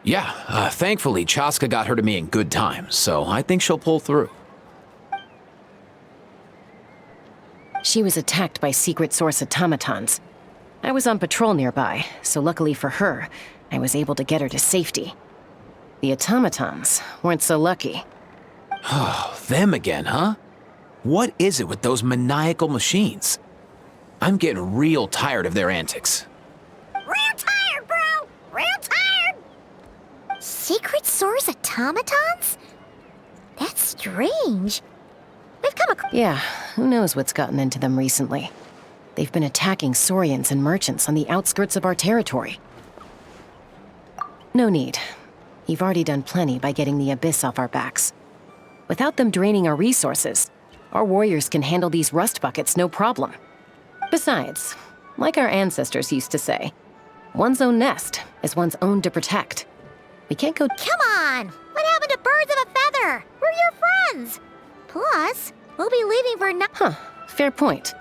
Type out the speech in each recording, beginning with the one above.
Yeah, thankfully Chaska got her to me in good time, so I think she'll pull through. She was attacked by secret source automatons. I was on patrol nearby, so luckily for her, I was able to get her to safety. The automatons weren't so lucky. Oh, them again, huh? What is it with those maniacal machines? I'm getting real tired of their antics. Real tired, bro! Real tired! Secret source automatons? That's strange. We've come across... Yeah, who knows what's gotten into them recently. They've been attacking Saurians and merchants on the outskirts of our territory. No need. You've already done plenty by getting the Abyss off our backs. Without them draining our resources, our warriors can handle these rust buckets no problem. Besides, like our ancestors used to say, one's own nest is one's own to protect. We can't go— Come on! What happened to birds of a feather? We're your friends! Plus, we'll be leaving for Huh, fair point.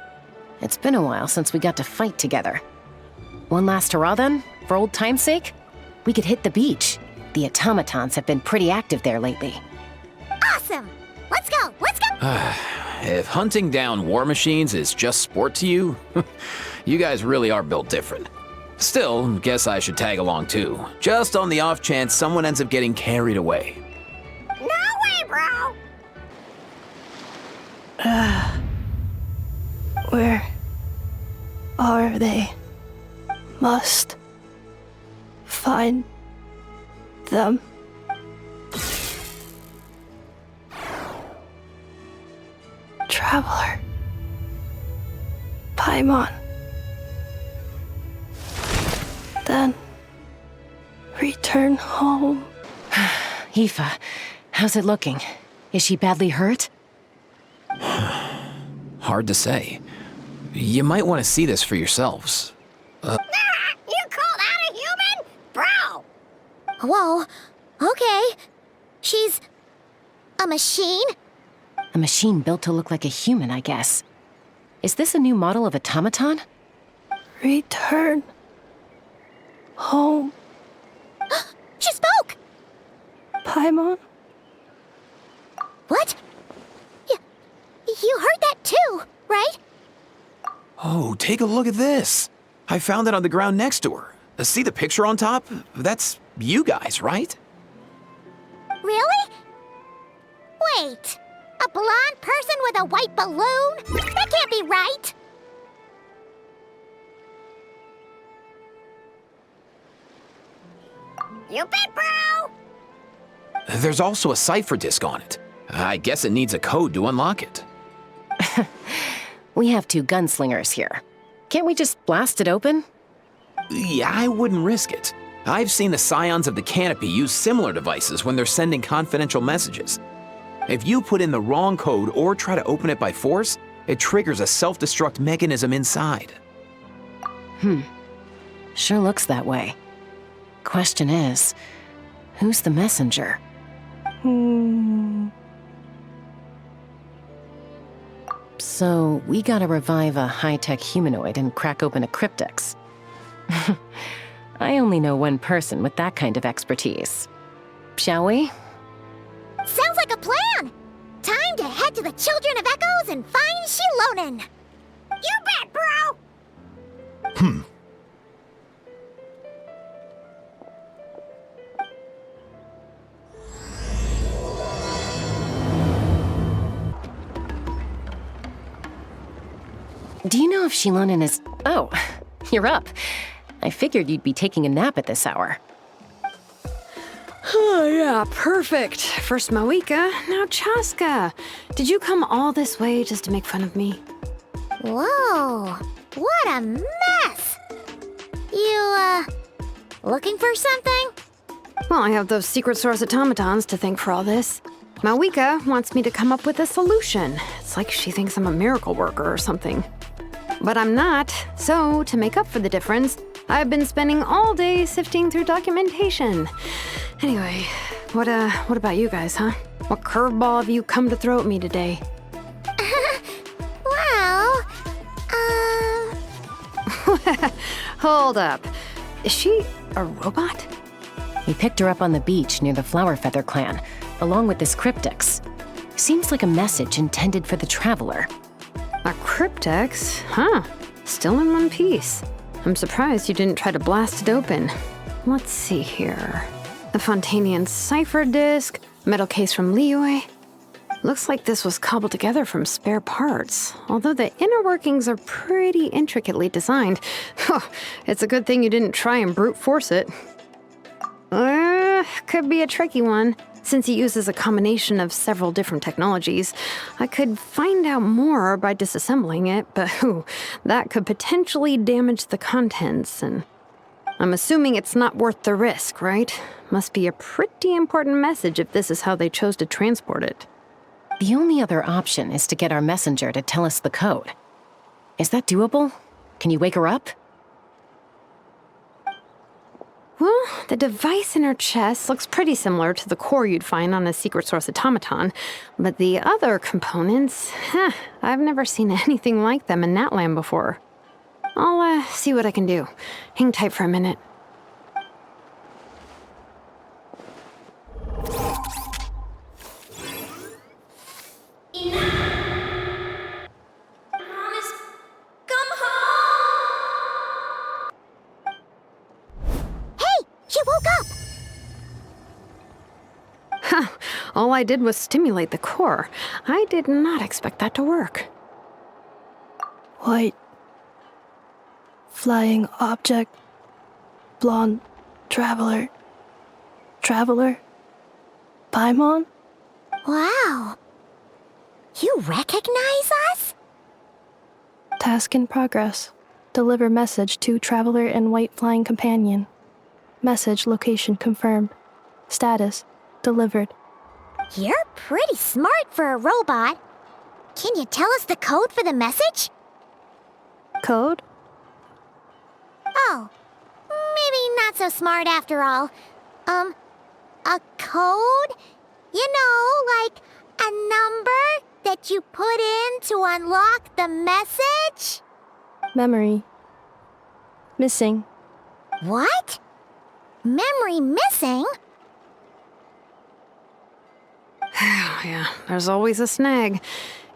It's been a while since we got to fight together. One last hurrah then, for old time's sake? We could hit the beach. The automatons have been pretty active there lately. Awesome! Let's go! Let's go! If hunting down war machines is just sport to you, you guys really are built different. Still, guess I should tag along too, just on the off chance someone ends up getting carried away. No way, bro! Where are they? Must find them. Traveler. Paimon. Then return home. Aoife, how's it looking? Is she badly hurt? Hard to say. You might want to see this for yourselves. You called out a human? Bro! Whoa, okay. She's... a machine? A machine built to look like a human, I guess. Is this a new model of automaton? Return home. She spoke! Paimon. What? You heard that too, right? Oh, take a look at this. I found it on the ground next to her. See the picture on top? That's you guys, right? Really? Wait, a blonde person with a white balloon? That can't be right! You bet, bro! There's also a cipher disk on it. I guess it needs a code to unlock it. We have two gunslingers here. Can't we just blast it open? Yeah, I wouldn't risk it. I've seen the Scions of the Canopy use similar devices when they're sending confidential messages. If you put in the wrong code or try to open it by force, it triggers a self-destruct mechanism inside. Sure looks that way. Question is, who's the messenger? So, we gotta revive a high-tech humanoid and crack open a cryptex. I only know one person with that kind of expertise. Shall we? Sounds like a plan! Time to head to the Children of Echoes and find Shilonen! You bet, bro! Do you know if Shilonen is— Oh, you're up. I figured you'd be taking a nap at this hour. Oh, yeah, perfect. First Mawika, now Chaska. Did you come all this way just to make fun of me? Whoa, what a mess! You, looking for something? Well, I have those secret source automatons to thank for all this. Mawika wants me to come up with a solution. It's like she thinks I'm a miracle worker or something. But I'm not, so to make up for the difference, I've been spending all day sifting through documentation. Anyway, what about you guys, huh? What curveball have you come to throw at me today? Well, Hold up. Is she a robot? We picked her up on the beach near the Flower Feather clan, along with this cryptex. Seems like a message intended for the traveler. A cryptex? Huh. Still in one piece. I'm surprised you didn't try to blast it open. Let's see here. The Fontanian cipher disk, metal case from Liyue. Looks like this was cobbled together from spare parts, although the inner workings are pretty intricately designed. It's a good thing you didn't try and brute force it. Could be a tricky one, since it uses a combination of several different technologies. I could find out more by disassembling it, but that could potentially damage the contents, and I'm assuming it's not worth the risk, right? Must be a pretty important message if this is how they chose to transport it. The only other option is to get our messenger to tell us the code. Is that doable? Can you wake her up? Well, the device in her chest looks pretty similar to the core you'd find on a secret source automaton, but the other components, I've never seen anything like them in Natlan before. I'll see what I can do. Hang tight for a minute. All I did was stimulate the core. I did not expect that to work. White. Flying object. Blonde. Traveler. Traveler. Paimon? Wow. You recognize us? Task in progress. Deliver message to Traveler and White Flying Companion. Message location confirmed. Status delivered. You're pretty smart for a robot. Can you tell us the code for the message? Code? Oh, maybe not so smart after all. A code? You know, like a number that you put in to unlock the message? Memory. Missing. What? Memory missing? Yeah, there's always a snag.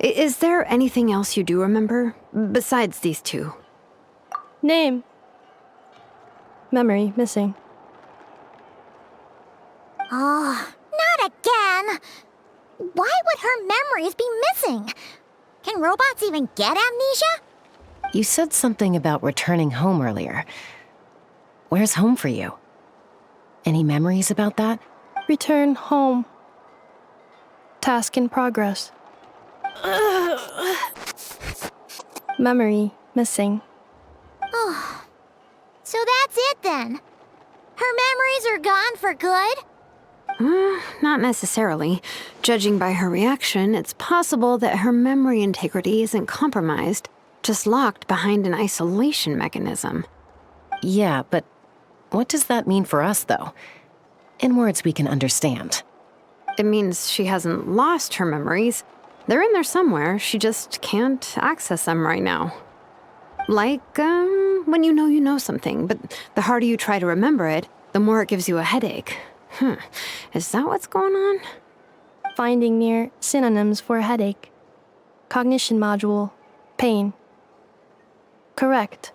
Is there anything else you do remember, besides these two? Name. Memory missing. Oh, not again. Why would her memories be missing? Can robots even get amnesia? You said something about returning home earlier. Where's home for you? Any memories about that? Return home. Task in progress. Memory missing. Oh, so that's it then. Her memories are gone for good? Not necessarily. Judging by her reaction, it's possible that her memory integrity isn't compromised, just locked behind an isolation mechanism. Yeah, but what does that mean for us, though? In words we can understand. It means she hasn't lost her memories. They're in there somewhere, she just can't access them right now. Like, when you know something, but the harder you try to remember it, the more it gives you a headache. Is that what's going on? Finding near synonyms for headache. Cognition module. Pain. Correct.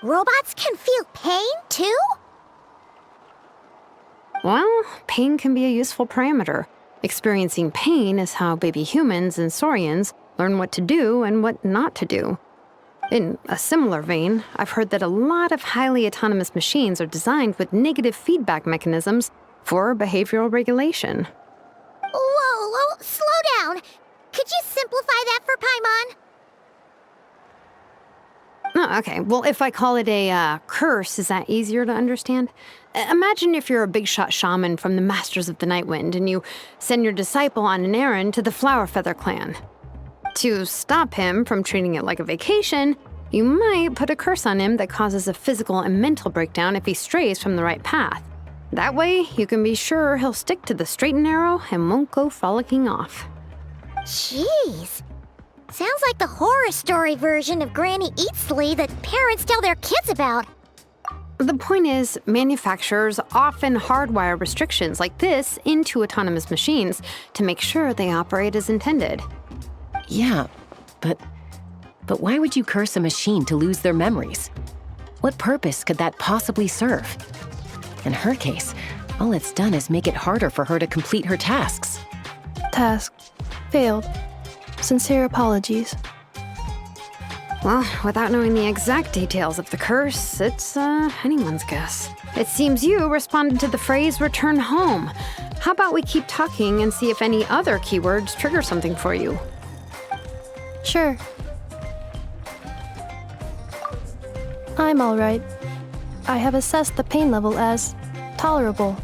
Robots can feel pain too? Well, pain can be a useful parameter. Experiencing pain is how baby humans and saurians learn what to do and what not to do. In a similar vein, I've heard that a lot of highly autonomous machines are designed with negative feedback mechanisms for behavioral regulation. Whoa, slow down. Could you simplify that for Paimon? Oh, okay, well, if I call it a curse, is that easier to understand? Imagine if you're a big shot shaman from the Masters of the Nightwind and you send your disciple on an errand to the Flower Feather clan. To stop him from treating it like a vacation, you might put a curse on him that causes a physical and mental breakdown if he strays from the right path. That way, you can be sure he'll stick to the straight and narrow and won't go frolicking off. Jeez. Sounds like the horror story version of Granny Eatsley that parents tell their kids about. The point is, manufacturers often hardwire restrictions like this into autonomous machines to make sure they operate as intended. Yeah, but why would you curse a machine to lose their memories? What purpose could that possibly serve? In her case, all it's done is make it harder for her to complete her tasks. Task. Failed. Sincere apologies. Well, without knowing the exact details of the curse, it's anyone's guess. It seems you responded to the phrase return home. How about we keep talking and see if any other keywords trigger something for you? Sure. I'm all right. I have assessed the pain level as tolerable.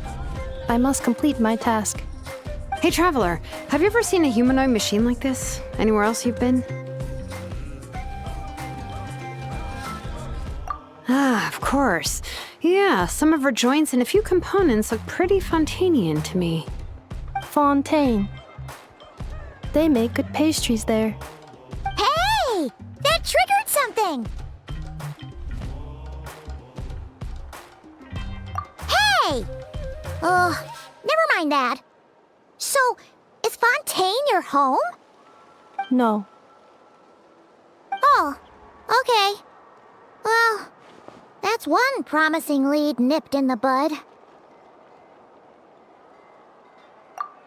I must complete my task. Hey, Traveler, have you ever seen a humanoid machine like this? Anywhere else you've been? Ah, of course. Yeah, some of her joints and a few components look pretty Fontanian to me. Fontaine. They make good pastries there. Hey! That triggered something! Hey! Never mind that. So, is Fontaine your home? No. Oh, okay. Well, that's one promising lead nipped in the bud.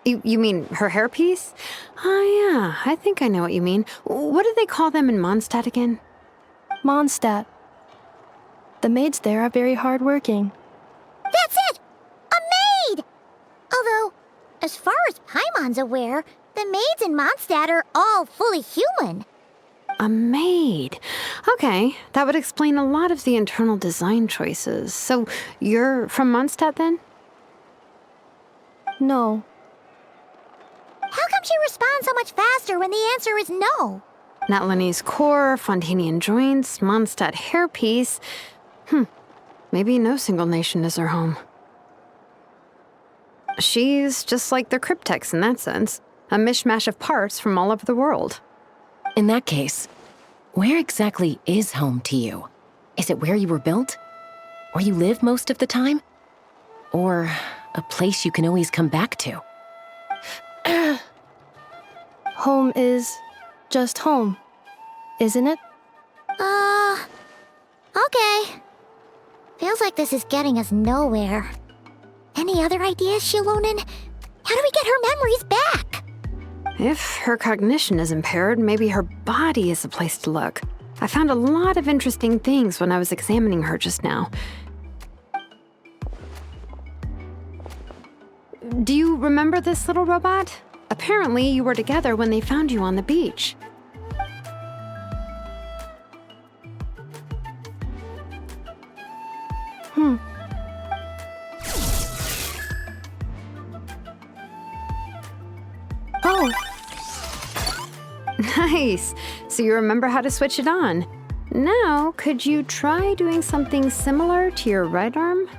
You mean her hairpiece? Oh, yeah, I think I know what you mean. What do they call them in Mondstadt again? Mondstadt. The maids there are very hardworking. That's it! A maid! Although, as far as Paimon's aware, the maids in Mondstadt are all fully human. A maid. Okay, that would explain a lot of the internal design choices. So, you're from Mondstadt then? No. How come she responds so much faster when the answer is no? Natlanese core, Fontanian joints, Mondstadt hairpiece. Maybe no single nation is her home. She's just like the Cryptex in that sense. A mishmash of parts from all over the world. In that case, where exactly is home to you? Is it where you were built? Where you live most of the time? Or a place you can always come back to? Home is just home, isn't it? Okay. Feels like this is getting us nowhere. Any other ideas, Shilonen? How do we get her memories back? If her cognition is impaired, maybe her body is the place to look. I found a lot of interesting things when I was examining her just now. Do you remember this little robot? Apparently, you were together when they found you on the beach. Oh, Nice. So you remember how to switch it on. Now, could you try doing something similar to your right arm?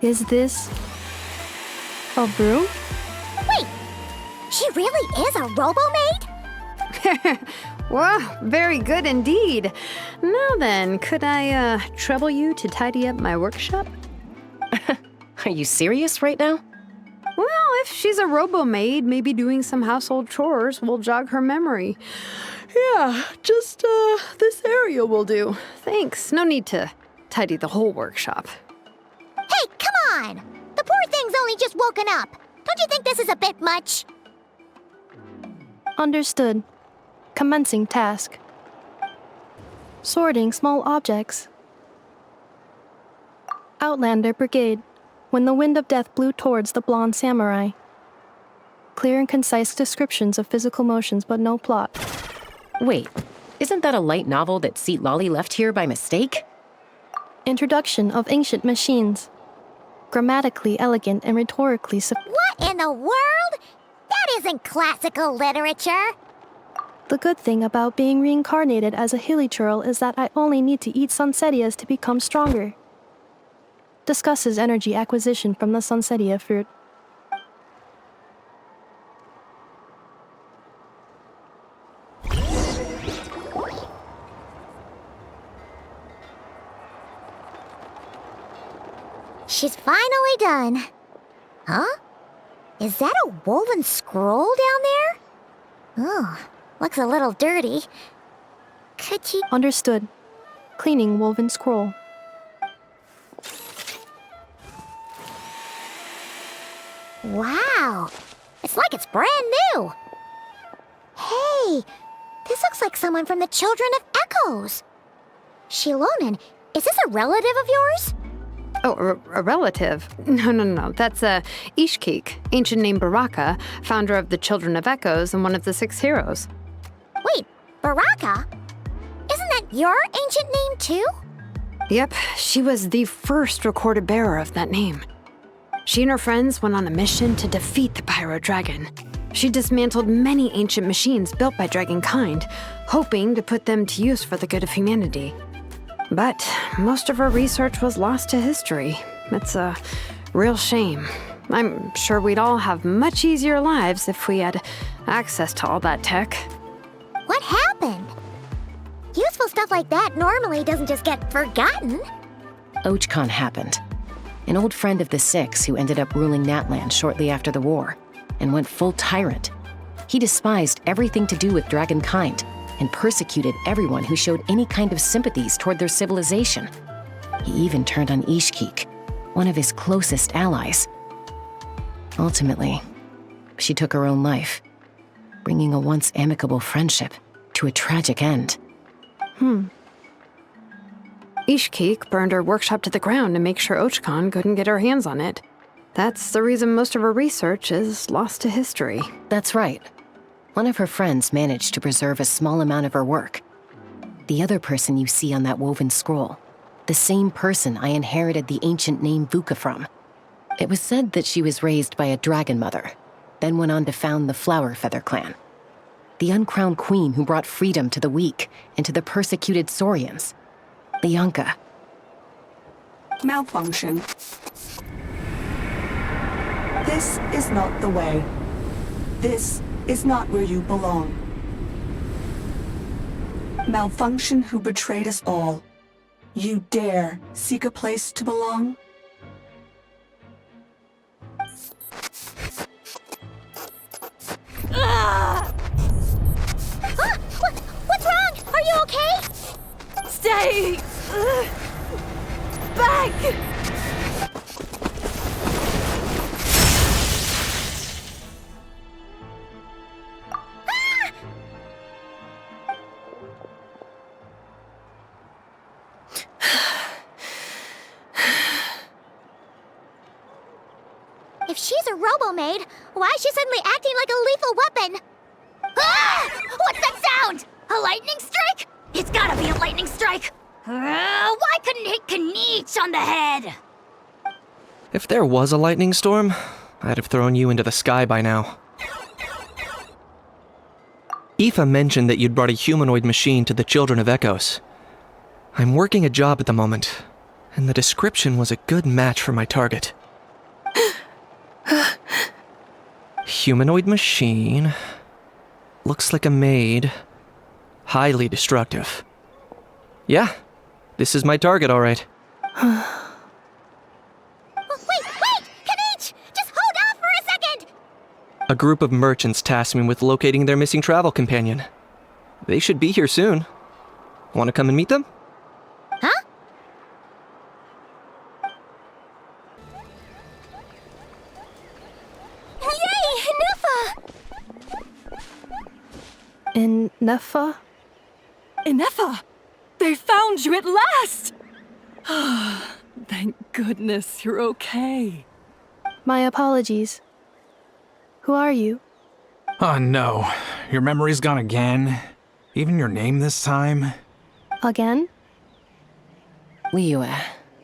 is this a broom? Wait, she really is a robo-maid? Wow, very good indeed. Now then, could I trouble you to tidy up my workshop? Are you serious right now? Well, if she's a robo-maid, maybe doing some household chores will jog her memory. Yeah, just this area will do. Thanks. No need to tidy the whole workshop. Hey, come on! The poor thing's only just woken up. Don't you think this is a bit much? Understood. Commencing task. Sorting small objects. Outlander Brigade. When the wind of death blew towards the blonde samurai. Clear and concise descriptions of physical motions, but no plot. Wait, isn't that a light novel that Seat Lolly left here by mistake? Introduction of ancient machines. Grammatically elegant and rhetorically What in the world? That isn't classical literature. The good thing about being reincarnated as a hilly churl is that I only need to eat sunsetias to become stronger. Discusses energy acquisition from the sunsetia fruit. she's finally done. Huh? Is that a woven scroll down there? Oh, looks a little dirty. Could you... Understood. Cleaning woven scroll. Wow! It's like it's brand new! Hey! This looks like someone from the Children of Echoes! Shilonen, is this a relative of yours? Oh, a relative? No. That's Ishkik, ancient name Baraka, founder of the Children of Echoes and one of the 6 heroes. Wait, Baraka? Isn't that your ancient name too? Yep, she was the first recorded bearer of that name. She and her friends went on a mission to defeat the Pyro Dragon. She dismantled many ancient machines built by Dragonkind, hoping to put them to use for the good of humanity. But most of her research was lost to history. It's a real shame. I'm sure we'd all have much easier lives if we had access to all that tech. What happened? Useful stuff like that normally doesn't just get forgotten. Ochkon happened. An old friend of the 6 who ended up ruling Natlan shortly after the war, and went full tyrant. He despised everything to do with Dragonkind, and persecuted everyone who showed any kind of sympathies toward their civilization. He even turned on Ishkik, one of his closest allies. Ultimately, she took her own life, bringing a once amicable friendship to a tragic end. Ishkik burned her workshop to the ground to make sure Ochkon couldn't get her hands on it. That's the reason most of her research is lost to history. That's right. One of her friends managed to preserve a small amount of her work. The other person you see on that woven scroll, the same person I inherited the ancient name Vuka from. It was said that she was raised by a dragon mother, then went on to found the Flower Feather clan. The uncrowned queen who brought freedom to the weak and to the persecuted Saurians. Lianka. Malfunction. This is not the way. This is not where you belong. Malfunction who betrayed us all. You dare seek a place to belong? What's wrong? Are you okay? Stay back! If she's a robo-maid, why is she suddenly acting like a lethal weapon? Ah! What's that sound? A lightning strike? It's gotta be a lightning strike! Why couldn't it hit Kanich on the head? If there was a lightning storm, I'd have thrown you into the sky by now. Aoife mentioned that you'd brought a humanoid machine to the Children of Echoes. I'm working a job at the moment, and the description was a good match for my target. Humanoid machine. Looks like a maid. Highly destructive. Yeah, this is my target, all right. Wait! Kanich! Just hold off for a second! A group of merchants tasked me with locating their missing travel companion. They should be here soon. Want to come and meet them? Huh? Yay! Nufa! In Nefa? Inefa! They found you at last! Thank goodness you're okay. My apologies. Who are you? Oh no, your memory's gone again? Even your name this time? Again? Liyue,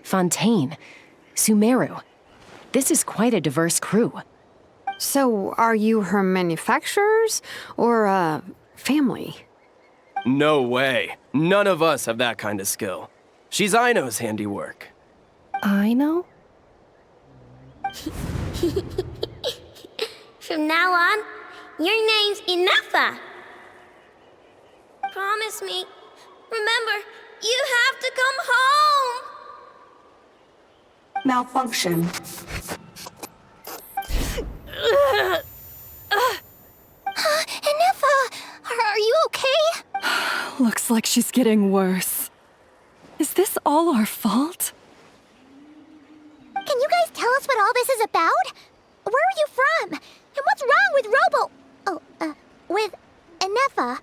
Fontaine, Sumeru. This is quite a diverse crew. So, are you her manufacturers or family? No way. None of us have that kind of skill. She's Aino's handiwork. I know? From now on, your name's Inefa. Promise me. Remember, you have to come home. Malfunction. Enifa, are you okay? Looks like she's getting worse. Is this all our fault? Can you guys tell us what all this is about? Where are you from? And what's wrong with with Enifa?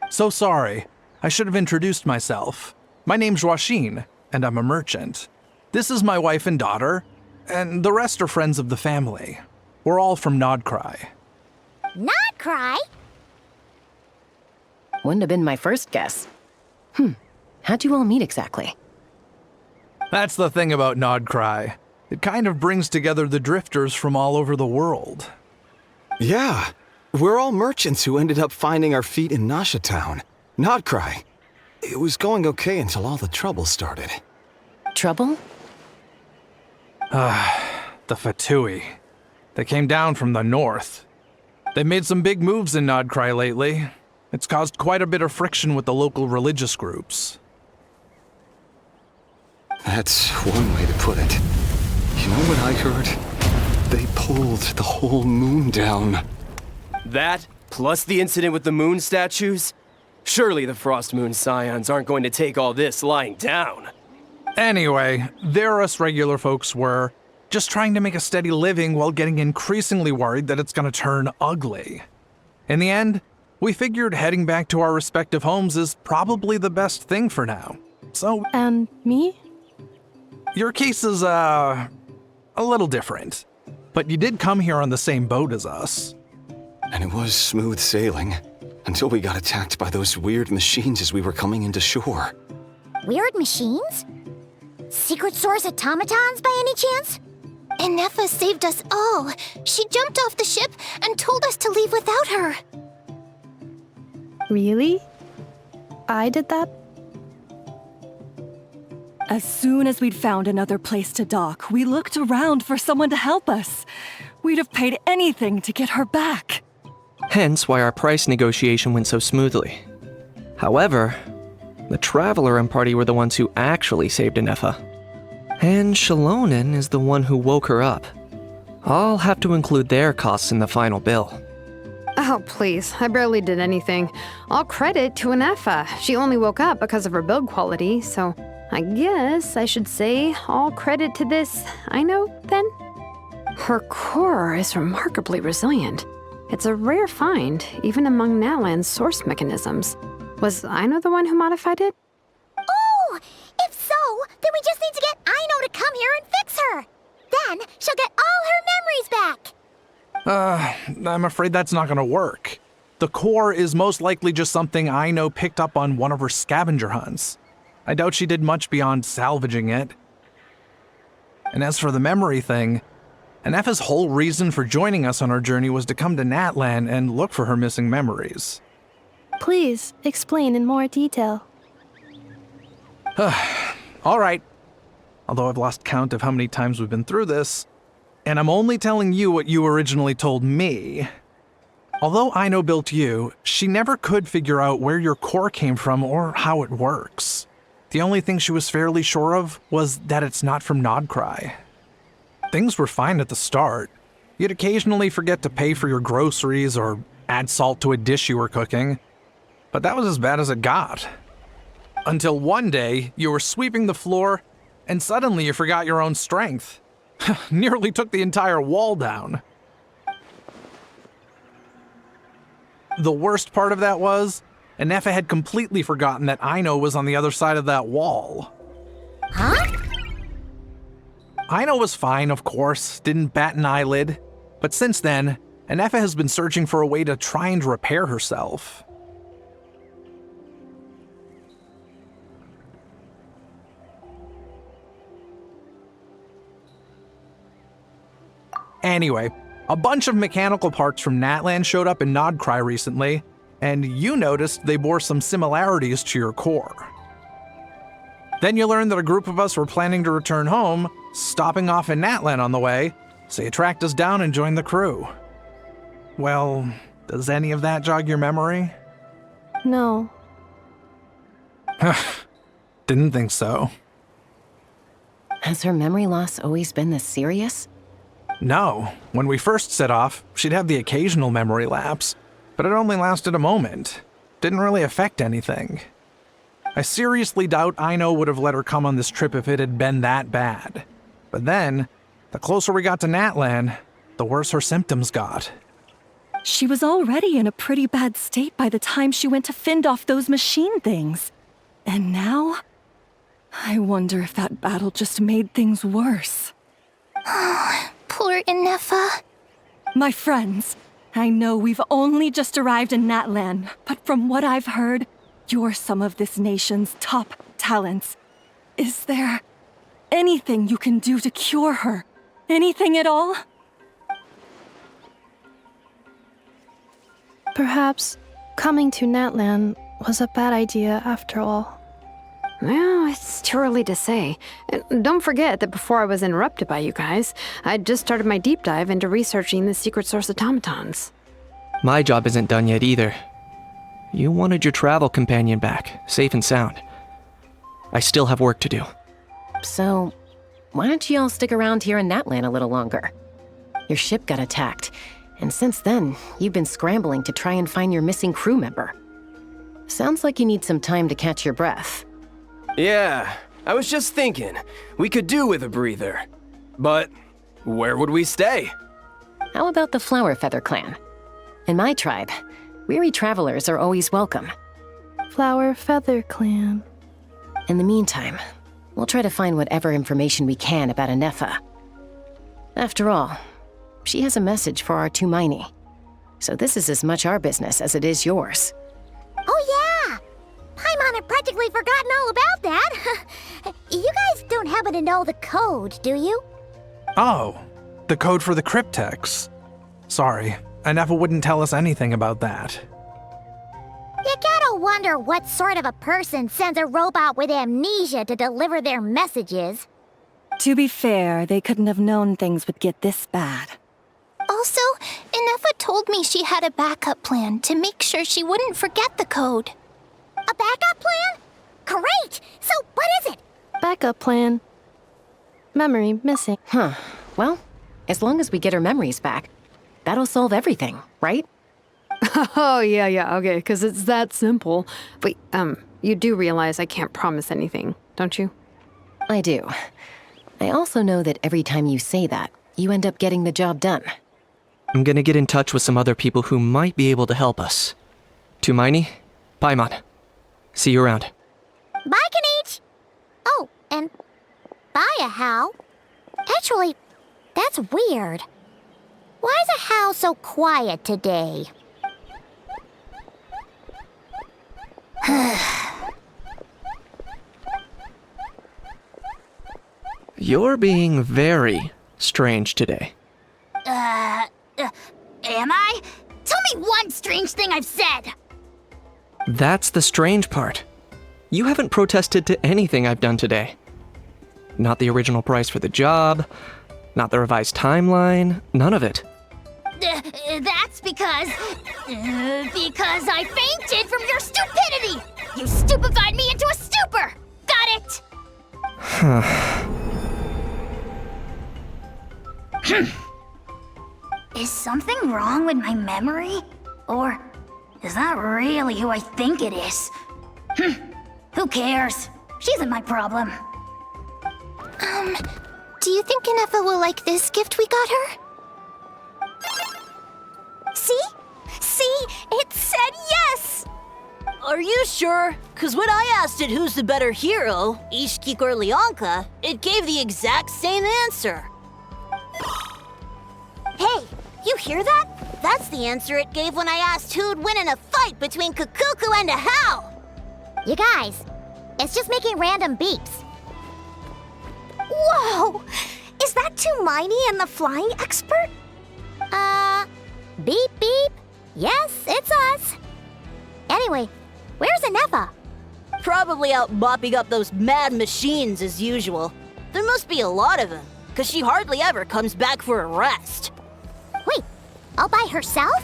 So sorry. I should have introduced myself. My name's Joachine, and I'm a merchant. This is my wife and daughter, and the rest are friends of the family. We're all from Nodcry. Not cry? Wouldn't have been my first guess. How'd you all meet exactly? That's the thing about Nodcry. It kind of brings together the drifters from all over the world. Yeah, we're all merchants who ended up finding our feet in Nasha Town. Nodcry. It was going okay until all the trouble started. Trouble? The Fatui. They came down from the north. They've made some big moves in Nodcry lately. It's caused quite a bit of friction with the local religious groups. That's one way to put it. You know what I heard? They pulled the whole moon down. That, plus the incident with the moon statues? Surely the Frost Moon Scions aren't going to take all this lying down. Anyway, there us regular folks were, just trying to make a steady living while getting increasingly worried that it's gonna turn ugly. In the end, we figured heading back to our respective homes is probably the best thing for now. So, And me? your case is, a little different. But you did come here on the same boat as us. And it was smooth sailing, until we got attacked by those weird machines as we were coming into shore. Weird machines? Secret source automatons by any chance? Enifa saved us all. She jumped off the ship and told us to leave without her. Really? I did that? As soon as we'd found another place to dock, we looked around for someone to help us. We'd have paid anything to get her back. Hence why our price negotiation went so smoothly. However, the Traveler and party were the ones who actually saved Enifa. And Shalonen is the one who woke her up. I'll have to include their costs in the final bill. Oh, please. I barely did anything. All credit to Enifa. She only woke up because of her build quality, so I guess I should say all credit to this Aino, then? Her core is remarkably resilient. It's a rare find, even among Nalan's source mechanisms. Was Aino the one who modified it? Oh! If so, then we just need to get Aino to come here and fix her. Then she'll get all her memories back. I'm afraid that's not gonna work. The core is most likely just something Aino picked up on one of her scavenger hunts. I doubt she did much beyond salvaging it. And as for the memory thing, Enifa's whole reason for joining us on our journey was to come to Natlan and look for her missing memories. Please explain in more detail. All right. Although I've lost count of how many times we've been through this, and I'm only telling you what you originally told me. Although Aino built you, she never could figure out where your core came from or how it works. The only thing she was fairly sure of was that it's not from Nodcry. Things were fine at the start. You'd occasionally forget to pay for your groceries or add salt to a dish you were cooking. But that was as bad as it got. Until one day, you were sweeping the floor, and suddenly you forgot your own strength. Nearly took the entire wall down. The worst part of that was, Enifa had completely forgotten that Aino was on the other side of that wall. Huh? Aino was fine, of course, didn't bat an eyelid. But since then, Enifa has been searching for a way to try and repair herself. Anyway, a bunch of mechanical parts from Natlan showed up in Nodcry recently, and you noticed they bore some similarities to your core. Then you learned that a group of us were planning to return home, stopping off in Natlan on the way, so you tracked us down and joined the crew. Well, does any of that jog your memory? No. Didn't think so. Has her memory loss always been this serious? No. When we first set off, she'd have the occasional memory lapse, but it only lasted a moment. Didn't really affect anything. I seriously doubt Aino would have let her come on this trip if it had been that bad. But then, the closer we got to Natlan, the worse her symptoms got. She was already in a pretty bad state by the time she went to fend off those machine things. And now? I wonder if that battle just made things worse. Poor Inefa. My friends, I know we've only just arrived in Natlan, but from what I've heard, you're some of this nation's top talents. Is there anything you can do to cure her? Anything at all? Perhaps coming to Natlan was a bad idea after all. Well, it's too early to say. And don't forget that before I was interrupted by you guys, I'd just started my deep dive into researching the secret source automatons. My job isn't done yet either. You wanted your travel companion back, safe and sound. I still have work to do. So, why don't you all stick around here in Natlan a little longer? Your ship got attacked, and since then, you've been scrambling to try and find your missing crew member. Sounds like you need some time to catch your breath. Yeah, I was just thinking, we could do with a breather. But where would we stay? How about the Flower Feather clan? In my tribe, weary travelers are always welcome. Flower Feather Clan. In the meantime, we'll try to find whatever information we can about Inefa. After all, she has a message for our Tumaini. So this is as much our business as it is yours. Oh yeah! Paimon had practically forgotten all about that. You guys don't happen to know the code, do you? Oh, the code for the cryptex. Sorry, Inefa wouldn't tell us anything about that. You gotta wonder what sort of a person sends a robot with amnesia to deliver their messages. To be fair, they couldn't have known things would get this bad. Also, Inefa told me she had a backup plan to make sure she wouldn't forget the code. A backup plan? Great! So what is it? Backup plan. Memory missing. Huh. Well, as long as we get her memories back, that'll solve everything, right? Oh, yeah, okay, because it's that simple. Wait, you do realize I can't promise anything, don't you? I do. I also know that every time you say that, you end up getting the job done. I'm gonna get in touch with some other people who might be able to help us. Tumaini, Paimon. See you around. Bye, Kanich! Oh, and bye, Ahau. Actually, that's weird. Why is Ahau so quiet today? You're being very strange today. Am I? Tell me one strange thing I've said! That's the strange part. You haven't protested to anything I've done today. Not the original price for the job, not the revised timeline, none of it. That's because I fainted from your stupidity! You stupefied me into a stupor! Got it? Is something wrong with my memory? Or is that really who I think it is? Who cares? She isn't my problem. Do you think Inefa will like this gift we got her? See? See? It said yes! Are you sure? Cause when I asked it who's the better hero, Ishkik or Leonka, it gave the exact same answer. Hey, you hear that? That's the answer it gave when I asked who'd win in a fight between Kukuku and Ahau. You guys, it's just making random beeps. Whoa! Is that Tumaini and the flying expert? Beep beep. Yes, it's us. Anyway, where's Inefa? Probably out mopping up those mad machines as usual. There must be a lot of them, cause she hardly ever comes back for a rest. Wait, all by herself?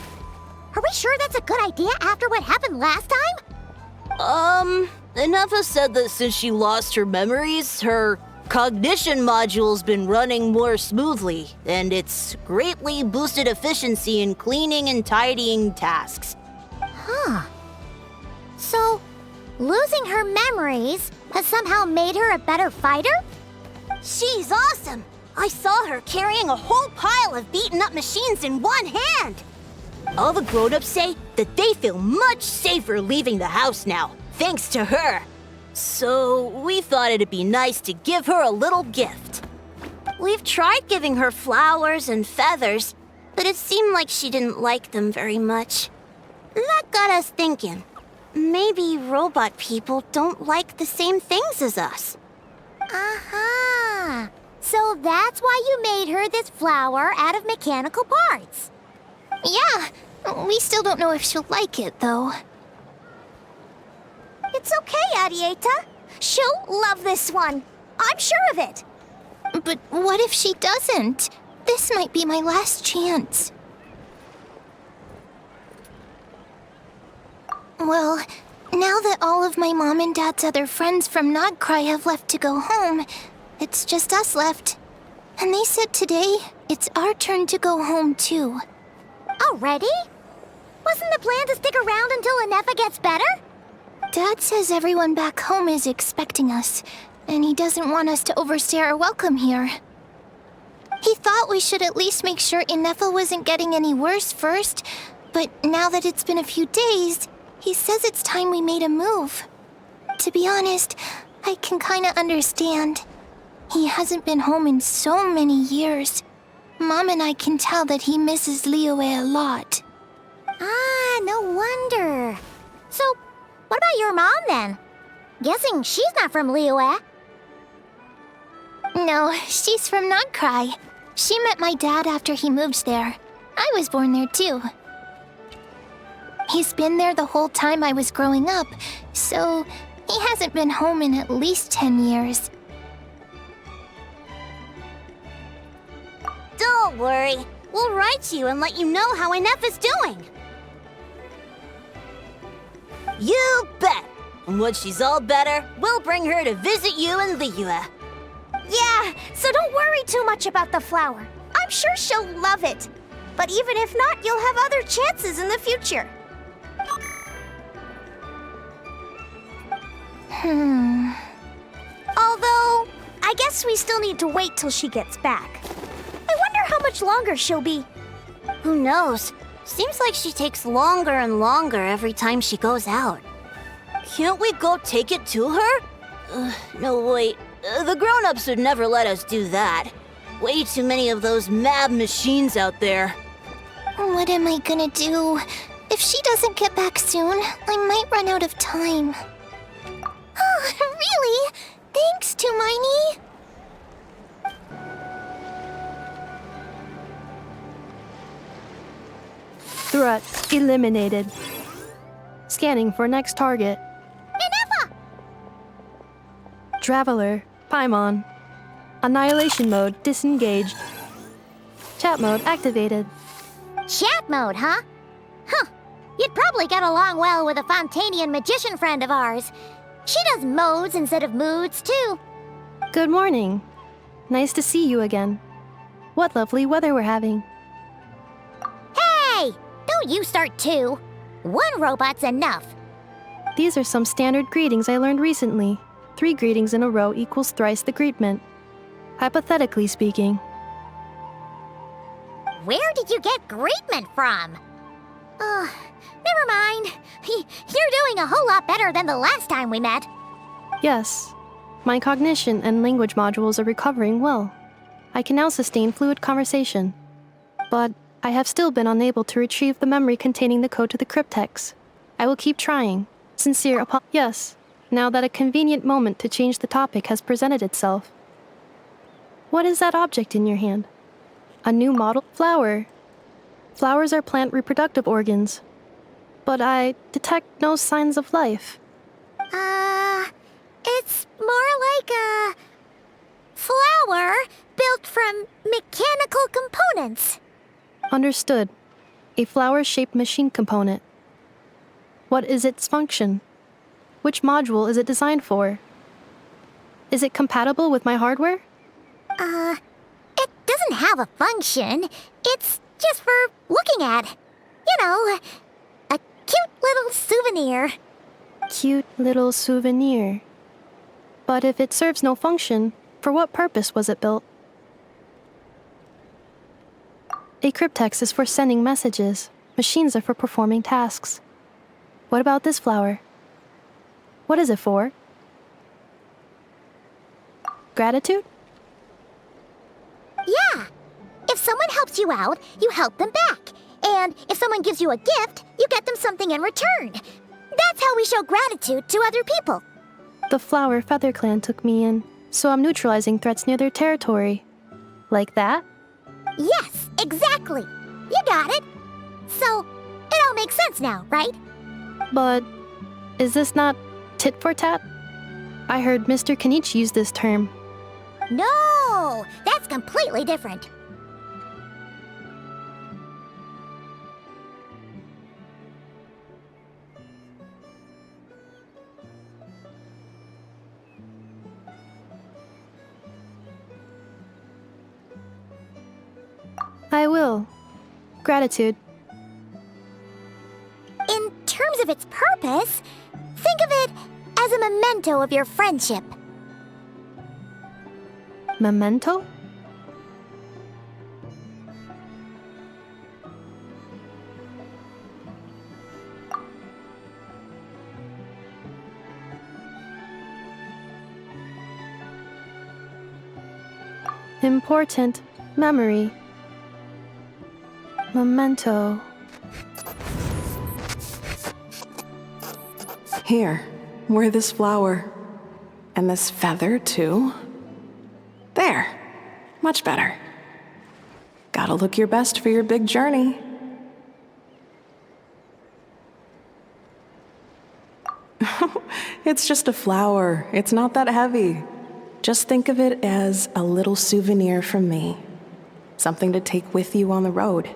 Are we sure that's a good idea after what happened last time? Inefa said that since she lost her memories, her cognition module's been running more smoothly, and it's greatly boosted efficiency in cleaning and tidying tasks. Huh. So, losing her memories has somehow made her a better fighter? She's awesome! I saw her carrying a whole pile of beaten-up machines in one hand! All the grown-ups say that they feel much safer leaving the house now, thanks to her. So, we thought it'd be nice to give her a little gift. We've tried giving her flowers and feathers, but it seemed like she didn't like them very much. That got us thinking. Maybe robot people don't like the same things as us. Aha! So that's why you made her this flower out of mechanical parts. Yeah, we still don't know if she'll like it, though. It's okay, Arieta. She'll love this one. I'm sure of it. But what if she doesn't? This might be my last chance. Well, now that all of my mom and dad's other friends from Nodcry have left to go home, it's just us left. And they said today, it's our turn to go home too. Already? Wasn't the plan to stick around until Anefa gets better? Dad says everyone back home is expecting us, and he doesn't want us to overstay our welcome here. He thought we should at least make sure Inefa wasn't getting any worse first, but now that it's been a few days, he says it's time we made a move. To be honest, I can kinda understand. He hasn't been home in so many years. Mom and I can tell that he misses Liyue a lot. Ah, no wonder. So, what about your mom then? Guessing she's not from Liyue. No, she's from Nodcry. She met my dad after he moved there. I was born there too. He's been there the whole time I was growing up, so he hasn't been home in at least 10 years. Don't worry. We'll write you and let you know how Inefa's doing. You bet. And when she's all better, we'll bring her to visit you in Liyue. Yeah, so don't worry too much about the flower. I'm sure she'll love it. But even if not, you'll have other chances in the future. Although, I guess we still need to wait till she gets back. I wonder how much longer she'll be. Who knows? Seems like she takes longer and longer every time she goes out. Can't we go take it to her? No, wait. The grown-ups would never let us do that. Way too many of those mad machines out there. What am I gonna do? If she doesn't get back soon, I might run out of time. Oh, really? Thanks, Tumaini. Threat eliminated. Scanning for next target. Inefa! Traveler, Paimon. Annihilation mode disengaged. Chat mode activated. Chat mode, huh? Huh. You'd probably get along well with a Fontanian magician friend of ours. She does modes instead of moods, too. Good morning. Nice to see you again. What lovely weather we're having. Hey! Don't you start too. One robot's enough. These are some standard greetings I learned recently. 3 greetings in a row equals thrice the greetment. Hypothetically speaking. Where did you get greetment from? Never mind. You're doing a whole lot better than the last time we met. Yes. My cognition and language modules are recovering well. I can now sustain fluid conversation. But I have still been unable to retrieve the memory containing the code to the cryptex. I will keep trying. Sincere Yes, now that a convenient moment to change the topic has presented itself. What is that object in your hand? A new model flower. Flowers are plant reproductive organs. But I detect no signs of life. It's more like a flower built from mechanical components. Understood. A flower-shaped machine component. What is its function? Which module is it designed for? Is it compatible with my hardware? It doesn't have a function. It's just for looking at. You know, a cute little souvenir. Cute little souvenir. But if it serves no function, for what purpose was it built? A cryptex is for sending messages. Machines are for performing tasks. What about this flower? What is it for? Gratitude? Yeah. If someone helps you out, you help them back. And if someone gives you a gift, you get them something in return. That's how we show gratitude to other people. The flower Feather Clan took me in, so I'm neutralizing threats near their territory. Like that? Yes, exactly. You got it. So, it all makes sense now, right? But is this not tit for tat? I heard Mr. Kenichi use this term. No, that's completely different. I will. Gratitude. In terms of its purpose, think of it as a memento of your friendship. Memento? Important memory. Memento. Here, wear this flower. And this feather, too. There. Much better. Gotta look your best for your big journey. It's just a flower. It's not that heavy. Just think of it as a little souvenir from me. Something to take with you on the road.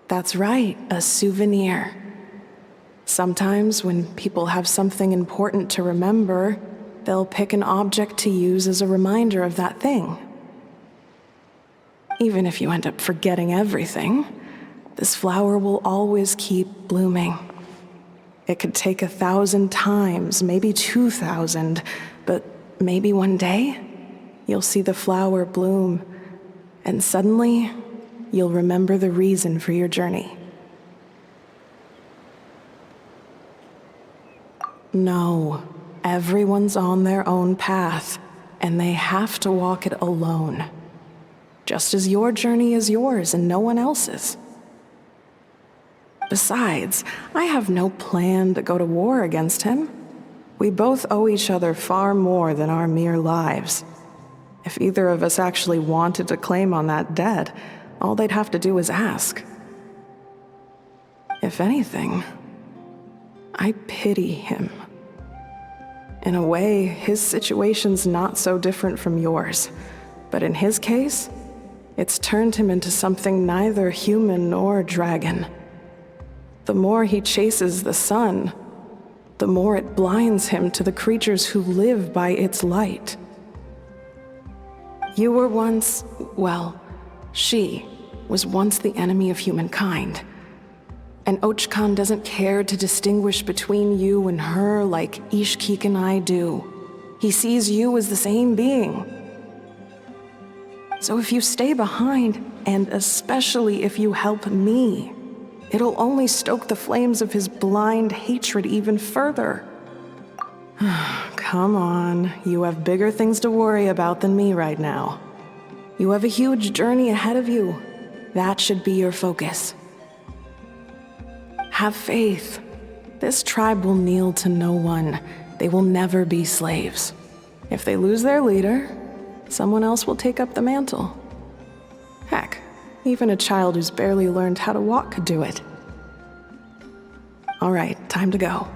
That's right, a souvenir. Sometimes when people have something important to remember, they'll pick an object to use as a reminder of that thing. Even if you end up forgetting everything, this flower will always keep blooming. It could take 1,000 times, maybe 2,000, but maybe one day, you'll see the flower bloom, and suddenly, you'll remember the reason for your journey. No, everyone's on their own path, and they have to walk it alone. Just as your journey is yours and no one else's. Besides, I have no plan to go to war against him. We both owe each other far more than our mere lives. If either of us actually wanted to claim on that debt, all they'd have to do is ask. If anything, I pity him. In a way, his situation's not so different from yours. But in his case, it's turned him into something neither human nor dragon. The more he chases the sun, the more it blinds him to the creatures who live by its light. You were once, well, she was once the enemy of humankind. And Ochkan doesn't care to distinguish between you and her like Ishkik and I do. He sees you as the same being. So if you stay behind, and especially if you help me, it'll only stoke the flames of his blind hatred even further. Come on, you have bigger things to worry about than me right now. You have a huge journey ahead of you. That should be your focus. Have faith. This tribe will kneel to no one. They will never be slaves. If they lose their leader, someone else will take up the mantle. Heck, even a child who's barely learned how to walk could do it. All right, time to go.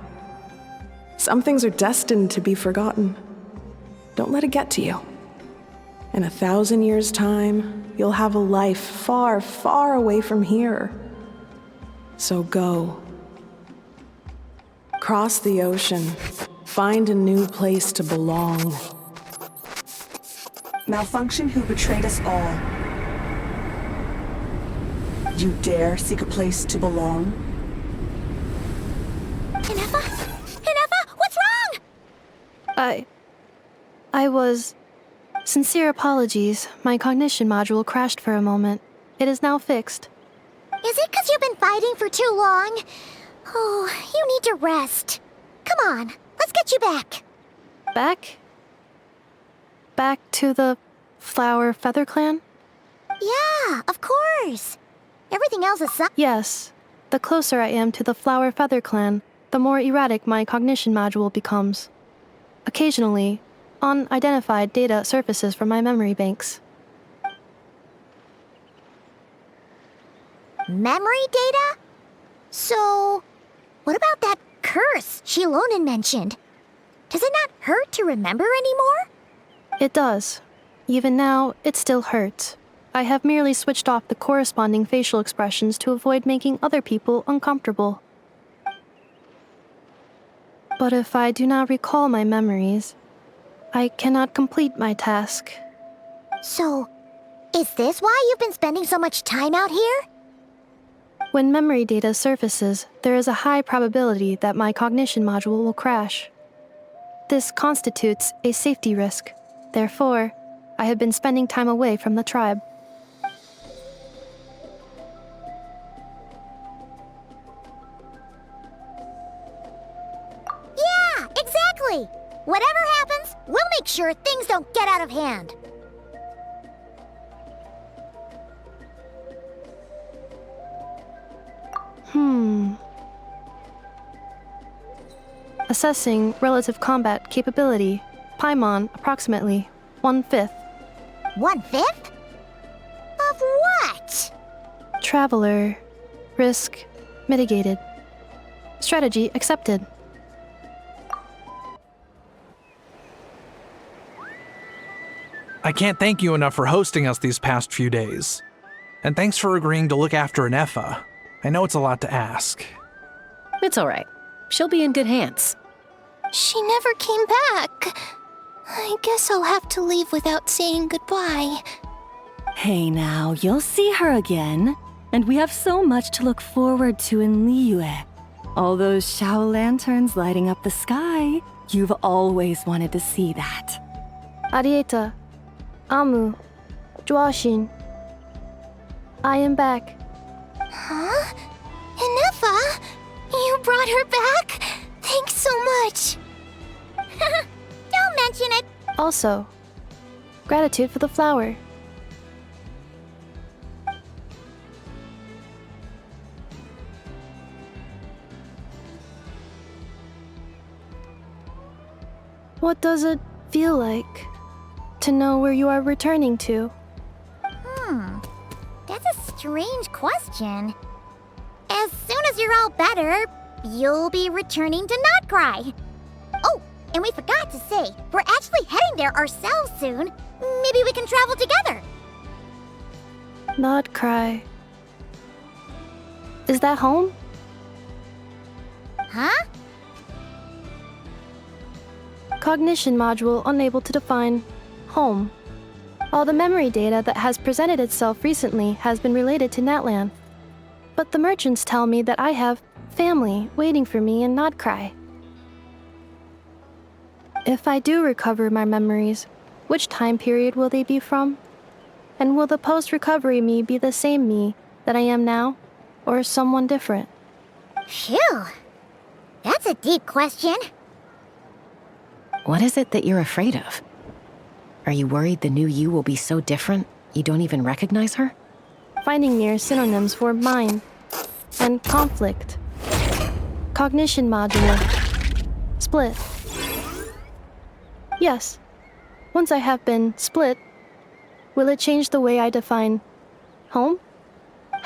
Some things are destined to be forgotten. Don't let it get to you. In 1,000 years' time, you'll have a life far, far away from here. So go. Cross the ocean. find a new place to belong. Malfunction who betrayed us all. You dare seek a place to belong? Inefa? Inefa, what's wrong? I was... Sincere apologies. My cognition module crashed for a moment. It is now fixed. Is it because you've been fighting for too long? Oh, you need to rest. Come on, let's get you back. Back? Back to the Flower Feather Clan? Yeah, of course. Everything else aside. Yes. The closer I am to the Flower Feather Clan, the more erratic my cognition module becomes. Occasionally, unidentified data surfaces from my memory banks. Memory data? So, what about that curse Shilonen mentioned? Does it not hurt to remember anymore? It does. Even now, it still hurts. I have merely switched off the corresponding facial expressions to avoid making other people uncomfortable. But if I do not recall my memories, I cannot complete my task. So, is this why you've been spending so much time out here? When memory data surfaces, there is a high probability that my cognition module will crash. This constitutes a safety risk. Therefore, I have been spending time away from the tribe. Yeah, exactly! Whatever happens, we'll make sure things don't get out of hand. Assessing relative combat capability. Paimon, approximately 1/5. 1/5? Of what? Traveler. Risk mitigated. Strategy accepted. I can't thank you enough for hosting us these past few days. And thanks for agreeing to look after Inefa. I know it's a lot to ask. It's all right. She'll be in good hands. She never came back. I guess I'll have to leave without saying goodbye. Hey now, you'll see her again. And we have so much to look forward to in Liyue. All those Shao lanterns lighting up the sky. You've always wanted to see that. Arieta. Amu. Joashin. I am back. Huh? Inefa? You brought her back? Thanks so much. Don't mention it. Also, gratitude for the flower. What does it feel like to know where you are returning to? That's a strange question. As soon as you're all better, you'll be returning to Notcry. Oh, and we forgot to say, we're actually heading there ourselves soon. Maybe we can travel together. Notcry. Is that home? Huh? Cognition module unable to define home. All the memory data that has presented itself recently has been related to Natlan. But the merchants tell me that I have family waiting for me in Notcry. If I do recover my memories, which time period will they be from? And will the post-recovery me be the same me that I am now, or someone different? Phew. That's a deep question. What is it that you're afraid of? Are you worried the new you will be so different you don't even recognize her? Finding near synonyms for mind and conflict. Cognition module. Split. Yes. Once I have been split, will it change the way I define home?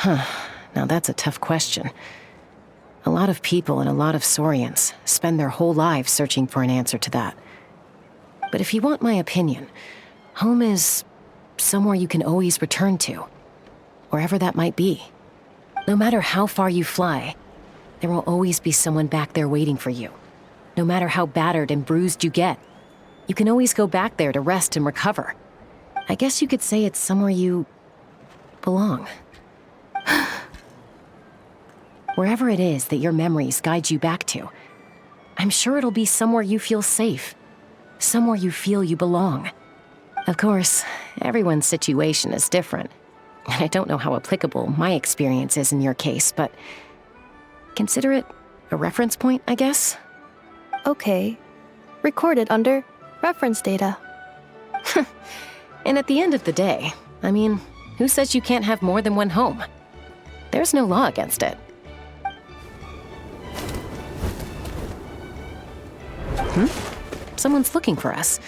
Now that's a tough question. A lot of people and a lot of Saurians spend their whole lives searching for an answer to that. But if you want my opinion, home is somewhere you can always return to, wherever that might be. No matter how far you fly, there will always be someone back there waiting for you. no matter how battered and bruised you get. You can always go back there to rest and recover. I guess you could say it's somewhere you belong. Wherever it is that your memories guide you back to, I'm sure it'll be somewhere you feel safe, somewhere you feel you belong. Of course, everyone's situation is different, and I don't know how applicable my experience is in your case, but consider it a reference point, I guess? Okay. Recorded under reference data. And at the end of the day, I mean, who says you can't have more than one home? There's no law against it. Someone's looking for us.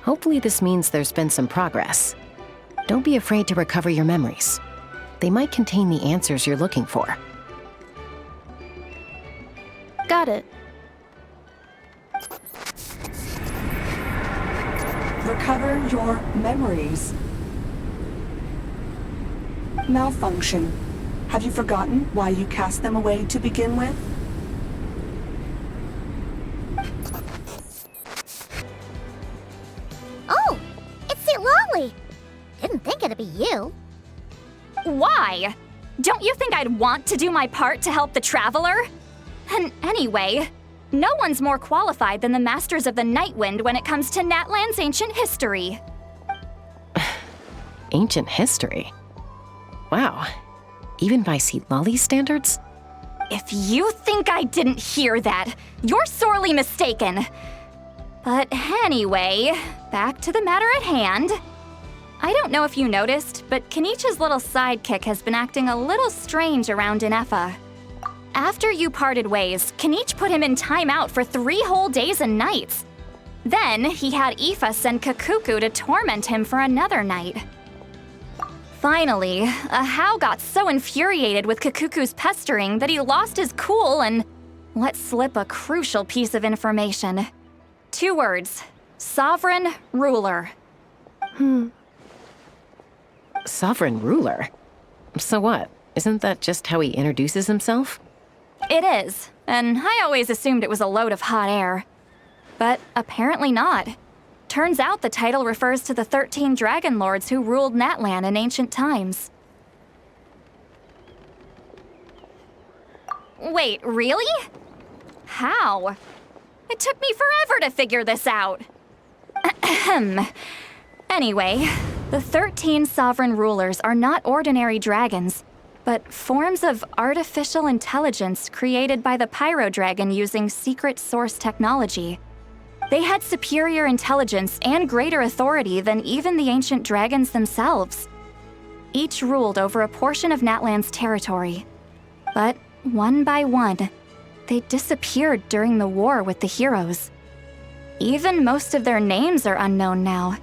Hopefully this means there's been some progress. Don't be afraid to recover your memories. They might contain the answers you're looking for. Got it. Recover your memories. Malfunction. Have you forgotten why you cast them away to begin with? Oh, it's St. Lolly. Didn't think it'd be you. Why? Don't you think I'd want to do my part to help the Traveler? And anyway, no one's more qualified than the Masters of the Nightwind when it comes to Natlan's ancient history. Ancient history? Wow. Even by St. Lolly's standards? If you think I didn't hear that, you're sorely mistaken. But anyway, back to the matter at hand. I don't know if you noticed, but Kenichi's little sidekick has been acting a little strange around Inefa. After you parted ways, Kenich put him in timeout for 3 whole days and nights. Then he had Aoife send Kakuku to torment him for another night. Finally, Ahau got so infuriated with Kakuku's pestering that he lost his cool and let slip a crucial piece of information. 2 words: sovereign ruler. Sovereign ruler? So what? Isn't that just how he introduces himself? It is, and I always assumed it was a load of hot air. But apparently not. Turns out the title refers to the 13 dragon lords who ruled Natlan in ancient times. Wait, really? How? It took me forever to figure this out. Anyway, the 13 sovereign rulers are not ordinary dragons, but forms of artificial intelligence created by the Pyro Dragon using secret source technology. They had superior intelligence and greater authority than even the ancient dragons themselves. Each ruled over a portion of Natlan's territory. But one by one, they disappeared during the war with the heroes. Even most of their names are unknown now,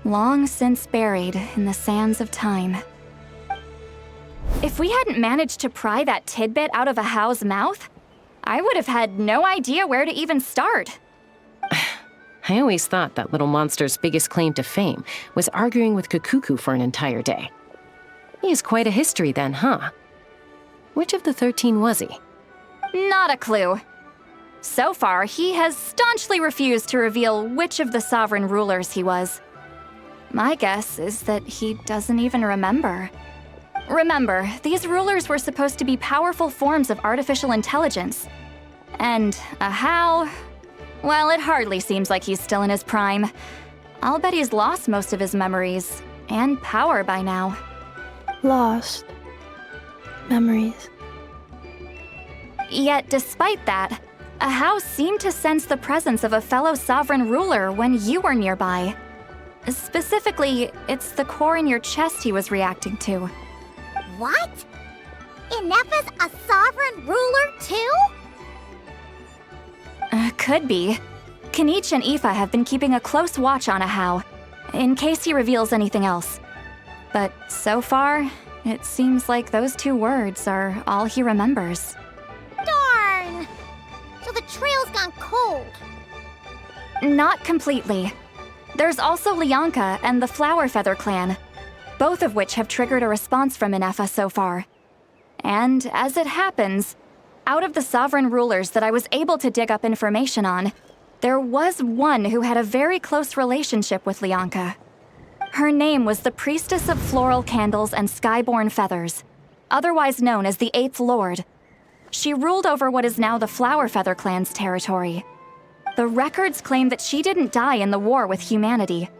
long since buried in the sands of time. If we hadn't managed to pry that tidbit out of Ahau's mouth, I would have had no idea where to even start. I always thought that little monster's biggest claim to fame was arguing with Kakuku for an entire day. He has quite a history then, huh? Which of the 13 was he? Not a clue. So far, he has staunchly refused to reveal which of the sovereign rulers he was. My guess is that he doesn't even remember. Remember, these rulers were supposed to be powerful forms of artificial intelligence. And Ahau, well, it hardly seems like he's still in his prime. I'll bet he's lost most of his memories and power by now. Lost. Memories. Yet, despite that, Ahau seemed to sense the presence of a fellow sovereign ruler when you were nearby. Specifically, it's the core in your chest he was reacting to. What? Inefa's a sovereign ruler too? Could be. Kenich and Aoife have been keeping a close watch on Ahau, in case he reveals anything else. But so far, it seems like those 2 words are all he remembers. Darn! So the trail's gone cold. Not completely. There's also Lianka and the Flower Feather clan, both of which have triggered a response from Inefa so far. And as it happens, out of the sovereign rulers that I was able to dig up information on, there was one who had a very close relationship with Lianka. Her name was the Priestess of Floral Candles and Skyborn Feathers, otherwise known as the Eighth Lord. She ruled over what is now the Flower Feather clan's territory. The records claim that she didn't die in the war with humanity,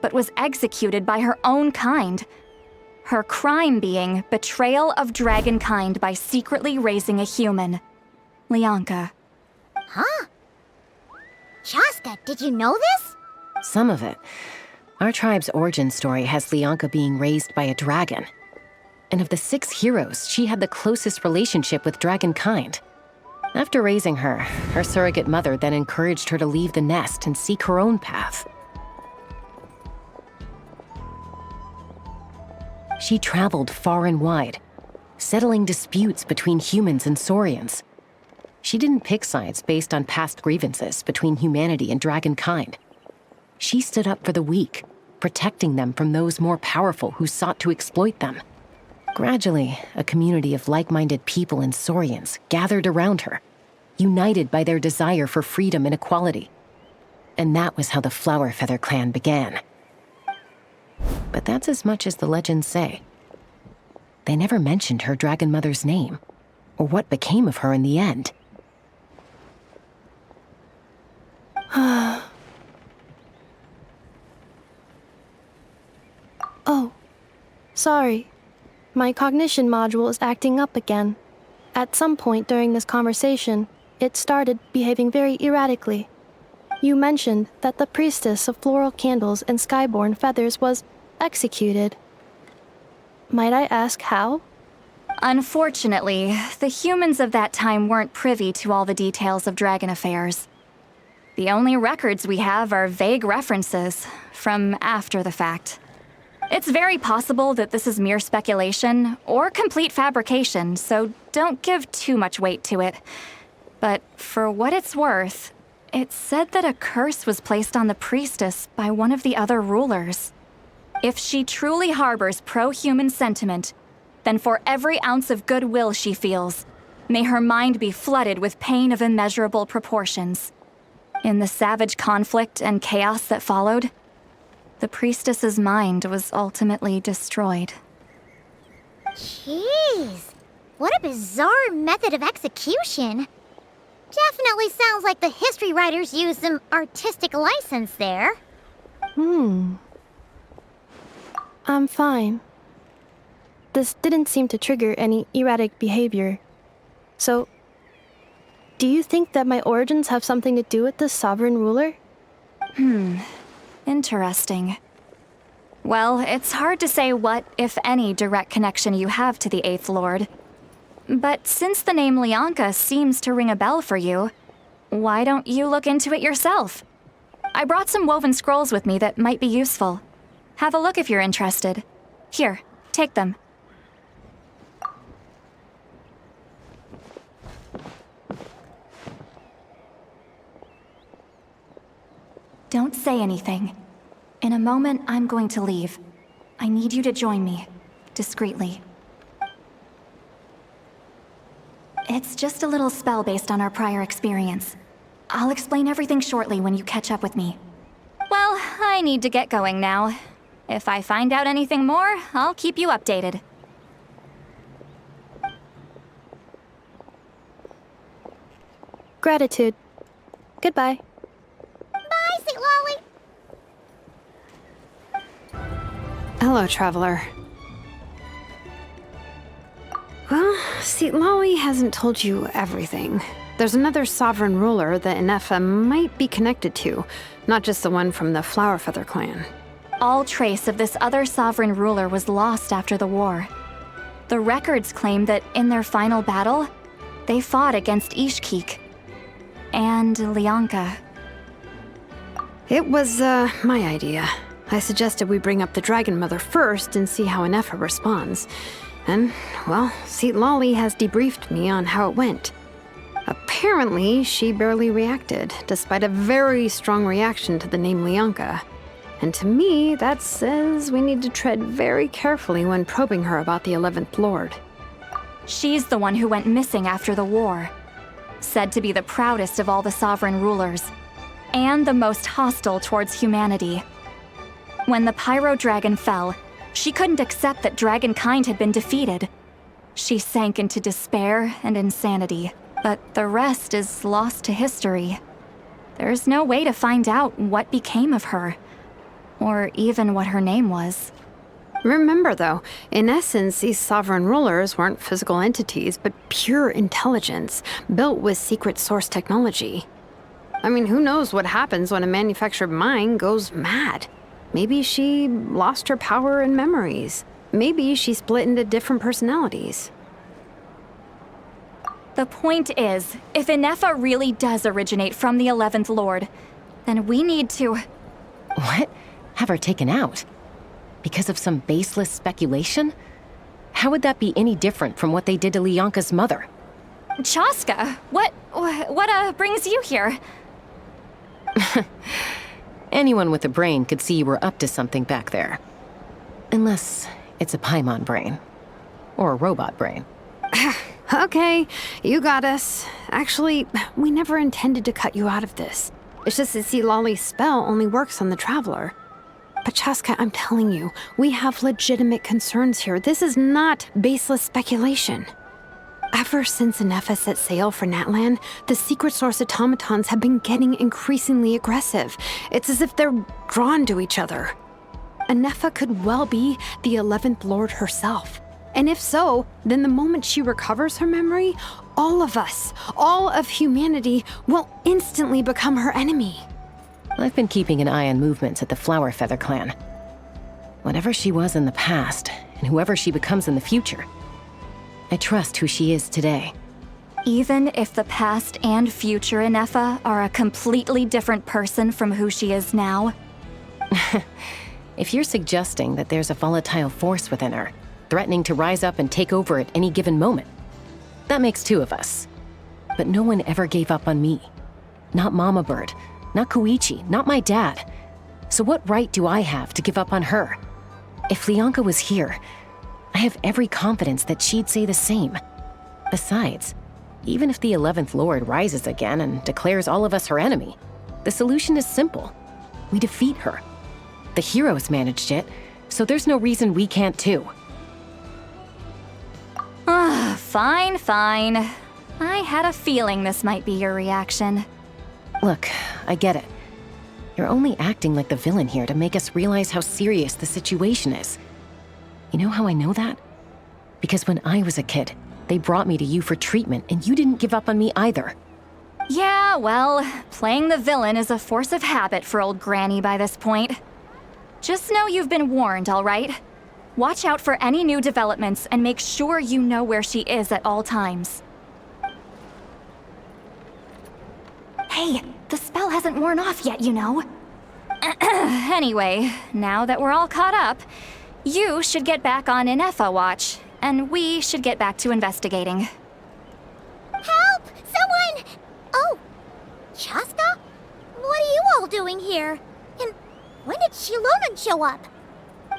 but was executed by her own kind. Her crime being betrayal of dragonkind by secretly raising a human. Lianka. Huh? Shasta, did you know this? Some of it. Our tribe's origin story has Lianka being raised by a dragon. And of the 6 heroes, she had the closest relationship with dragonkind. After raising her, her surrogate mother then encouraged her to leave the nest and seek her own path. She traveled far and wide, settling disputes between humans and Saurians. She didn't pick sides based on past grievances between humanity and dragonkind. She stood up for the weak, protecting them from those more powerful who sought to exploit them. Gradually, a community of like-minded people and Saurians gathered around her, united by their desire for freedom and equality. And that was how the Flower Feather clan began. But that's as much as the legends say. They never mentioned her dragon mother's name, or what became of her in the end. Oh, sorry. My cognition module is acting up again. At some point during this conversation, it started behaving very erratically. You mentioned that the Priestess of Floral Candles and Skyborn Feathers was executed. Might I ask how? Unfortunately, the humans of that time weren't privy to all the details of dragon affairs. The only records we have are vague references from after the fact. It's very possible that this is mere speculation or complete fabrication, so don't give too much weight to it. But for what it's worth, it's said that a curse was placed on the priestess by one of the other rulers. If she truly harbors pro-human sentiment, then for every ounce of goodwill she feels, may her mind be flooded with pain of immeasurable proportions. In the savage conflict and chaos that followed, the priestess's mind was ultimately destroyed. Jeez, what a bizarre method of execution. Definitely sounds like the history writers used some artistic license there. I'm fine. This didn't seem to trigger any erratic behavior. So, do you think that my origins have something to do with the sovereign ruler? Interesting. Well, it's hard to say what, if any, direct connection you have to the Eighth Lord. But since the name Lianka seems to ring a bell for you, why don't you look into it yourself? I brought some woven scrolls with me that might be useful. Have a look if you're interested. Here, take them. Don't say anything. In a moment, I'm going to leave. I need you to join me, discreetly. It's just a little spell based on our prior experience. I'll explain everything shortly when you catch up with me. Well, I need to get going now. If I find out anything more, I'll keep you updated. Gratitude. Goodbye. Bye, Sweet Lolly. Hello, traveler. Well, see, Lolly hasn't told you everything. There's another sovereign ruler that Inefa might be connected to, not just the one from the Flower Feather clan. All trace of this other sovereign ruler was lost after the war. The records claim that in their final battle, they fought against Ishkik and Lianka. It was, my idea. I suggested we bring up the Dragon Mother first and see how Inefa responds. And, well, Seat Lolly has debriefed me on how it went. Apparently, she barely reacted, despite a very strong reaction to the name Lianka. And to me, that says we need to tread very carefully when probing her about the 11th Lord. She's the one who went missing after the war. Said to be the proudest of all the sovereign rulers, and the most hostile towards humanity. When the Pyro Dragon fell, she couldn't accept that dragonkind had been defeated. She sank into despair and insanity, but the rest is lost to history. There's no way to find out what became of her, or even what her name was. Remember, though, in essence, these sovereign rulers weren't physical entities, but pure intelligence, built with secret source technology. I mean, who knows what happens when a manufactured mind goes mad? Maybe she lost her power and memories. Maybe she split into different personalities. The point is, if Inefa really does originate from the 11th Lord, then we need to... What? Have her taken out? Because of some baseless speculation? How would that be any different from what they did to Lianka's mother? Chaska, what brings you here? Anyone with a brain could see you were up to something back there. Unless it's a Paimon brain. Or a robot brain. Okay, you got us. Actually, we never intended to cut you out of this. It's just that Lolly's spell only works on the Traveler. But Chaska, I'm telling you, we have legitimate concerns here. This is not baseless speculation. Ever since Inefa set sail for Natlan, the secret source automatons have been getting increasingly aggressive. It's as if they're drawn to each other. Inefa could well be the 11th Lord herself. And if so, then the moment she recovers her memory, all of us, all of humanity, will instantly become her enemy. I've been keeping an eye on movements at the Flower Feather clan. Whatever she was in the past, and whoever she becomes in the future, I trust who she is today. Even if the past and future Inefa are a completely different person from who she is now? If you're suggesting that there's a volatile force within her, threatening to rise up and take over at any given moment, that makes two of us. But no one ever gave up on me. Not Mama Bird, not Koichi, not my dad. So what right do I have to give up on her? If Lianka was here, I have every confidence that she'd say the same. Besides, even if the 11th Lord rises again and declares all of us her enemy, the solution is simple. We defeat her. The heroes managed it, so there's no reason we can't too. Fine. I had a feeling this might be your reaction. Look, I get it. You're only acting like the villain here to make us realize how serious the situation is. You know how I know that? Because when I was a kid, they brought me to you for treatment, and you didn't give up on me either. Yeah, well, playing the villain is a force of habit for old Granny by this point. Just know you've been warned, all right? Watch out for any new developments and make sure you know where she is at all times. Hey, the spell hasn't worn off yet, you know. Anyway, now that we're all caught up, you should get back on Inefa watch, and we should get back to investigating. Help! Someone! Oh, Chaska? What are you all doing here? And when did Shilonan show up?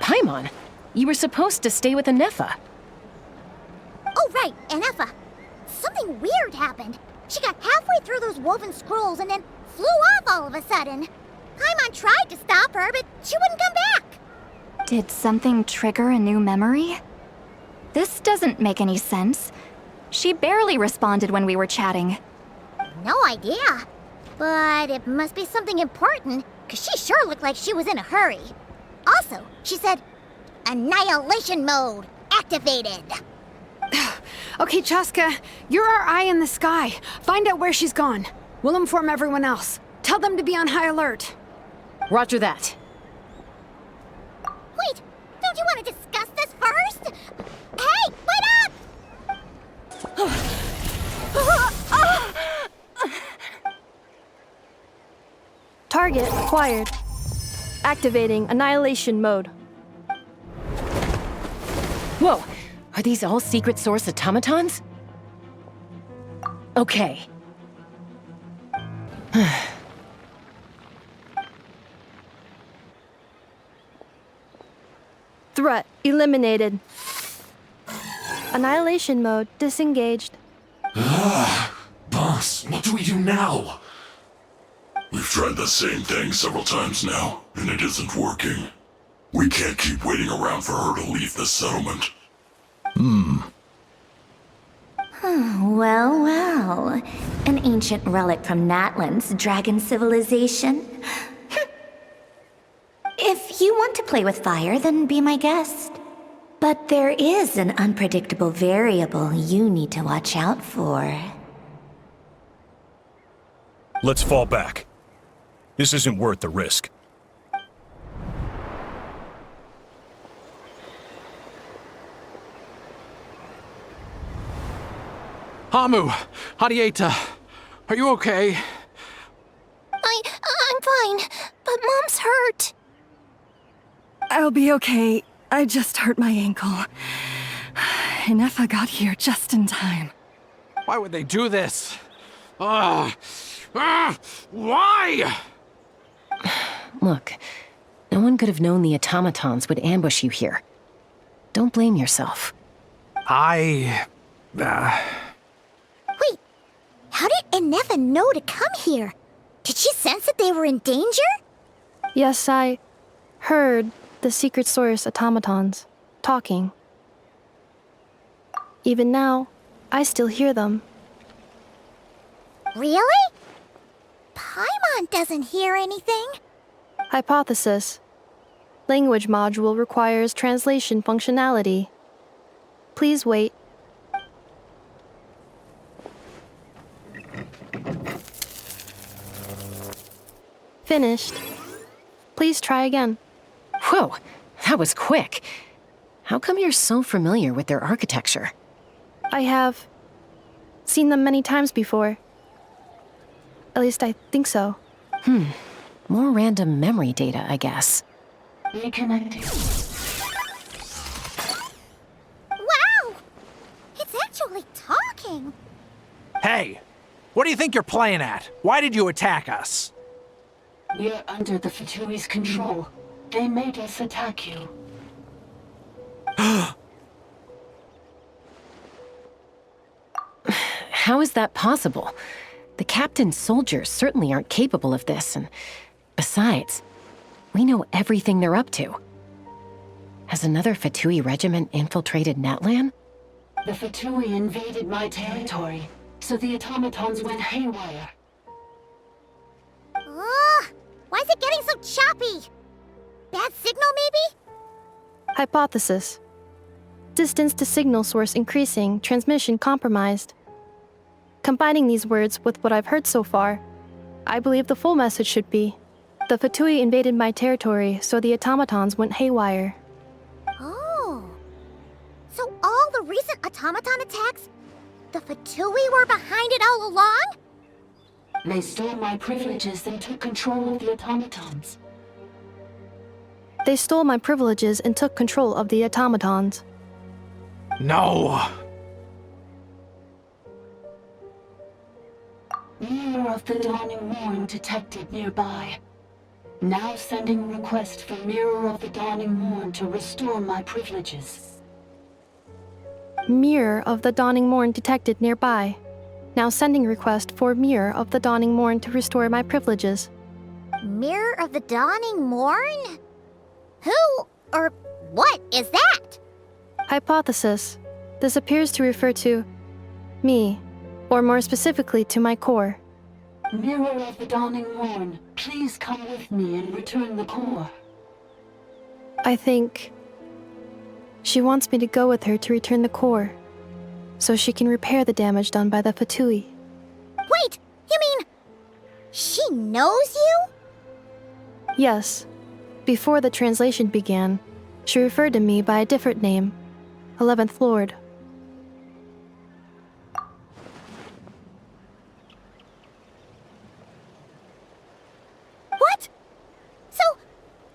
Paimon, you were supposed to stay with Inefa. Oh, right, Inefa. Something weird happened. She got halfway through those woven scrolls and then flew off all of a sudden. Paimon tried to stop her, but she wouldn't come back. Did something trigger a new memory? This doesn't make any sense. She barely responded when we were chatting. No idea. But it must be something important, because she sure looked like she was in a hurry. Also, she said, Annihilation mode activated. Okay, Chaska, you're our eye in the sky. Find out where she's gone. We'll inform everyone else. Tell them to be on high alert. Roger that. Wait, don't you want to discuss this first? Hey, wait up! Target acquired. Activating annihilation mode. Whoa, are these all secret source automatons? Okay. Threat eliminated. Annihilation mode disengaged. Boss, what do we do now? We've tried the same thing several times now, and it isn't working. We can't keep waiting around for her to leave the settlement. Well, well. An ancient relic from Natlan's dragon civilization. If you want to play with fire, then be my guest. But there is an unpredictable variable you need to watch out for. Let's fall back. This isn't worth the risk. Hamu, Hadieta, are you okay? I'm fine, but Mom's hurt. I'll be okay. I just hurt my ankle. Inefa got here just in time. Why would they do this? Why? Look, no one could have known the automatons would ambush you here. Don't blame yourself. Wait, how did Inefa know to come here? Did she sense that they were in danger? Yes, I heard the secret source automatons talking. Even now, I still hear them. Really? Paimon doesn't hear anything. Hypothesis. Language module requires translation functionality. Please wait. Finished. Please try again. Whoa, that was quick. How come you're so familiar with their architecture? I have seen them many times before. At least I think so. More random memory data, I guess. Reconnecting. Wow! It's actually talking. Hey, what do you think you're playing at? Why did you attack us? We're under the Fatui's control. They made us attack you. How is that possible? The captain's soldiers certainly aren't capable of this, and besides, we know everything they're up to. Has another Fatui regiment infiltrated Natlan? The Fatui invaded my territory, so the automatons went haywire. Why is it getting so choppy? Bad signal, maybe? Hypothesis. Distance to signal source increasing, transmission compromised. Combining these words with what I've heard so far, I believe the full message should be, the Fatui invaded my territory, so the automatons went haywire. Oh. So all the recent automaton attacks, the Fatui were behind it all along? They stole my privileges and took control of the automatons. They stole my privileges and took control of the automatons. No! Mirror of the Dawning Morn detected nearby. Now sending request for Mirror of the Dawning Morn to restore my privileges. Mirror of the Dawning Morn detected nearby. Now sending request for Mirror of the Dawning Morn to restore my privileges. Mirror of the Dawning Morn? Who or what is that? Hypothesis. This appears to refer to me, or more specifically to my core. Mirror of the Dawning Morn, please come with me and return the core. I think she wants me to go with her to return the core, so she can repair the damage done by the Fatui. Wait, you mean she knows you? Yes. Before the translation began, she referred to me by a different name, 11th Lord. What? So,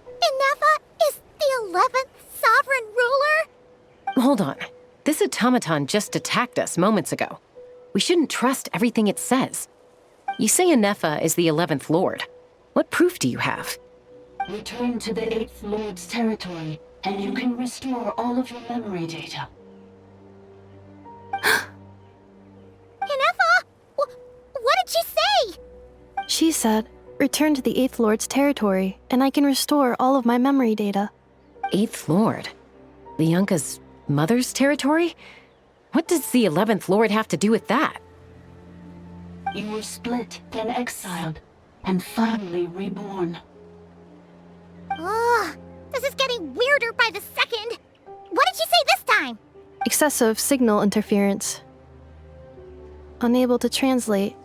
Inefa is the 11th sovereign ruler? Hold on. This automaton just attacked us moments ago. We shouldn't trust everything it says. You say Inefa is the 11th Lord. What proof do you have? Return to the 8th Lord's territory, and you can restore all of your memory data. She said, return to the 8th Lord's territory, and I can restore all of my memory data. 8th Lord? Lianka's mother's territory? What does the 11th Lord have to do with that? You were split, then exiled, and finally reborn. Ugh, this is getting weirder by the second. What did she say this time? Excessive signal interference. Unable to translate.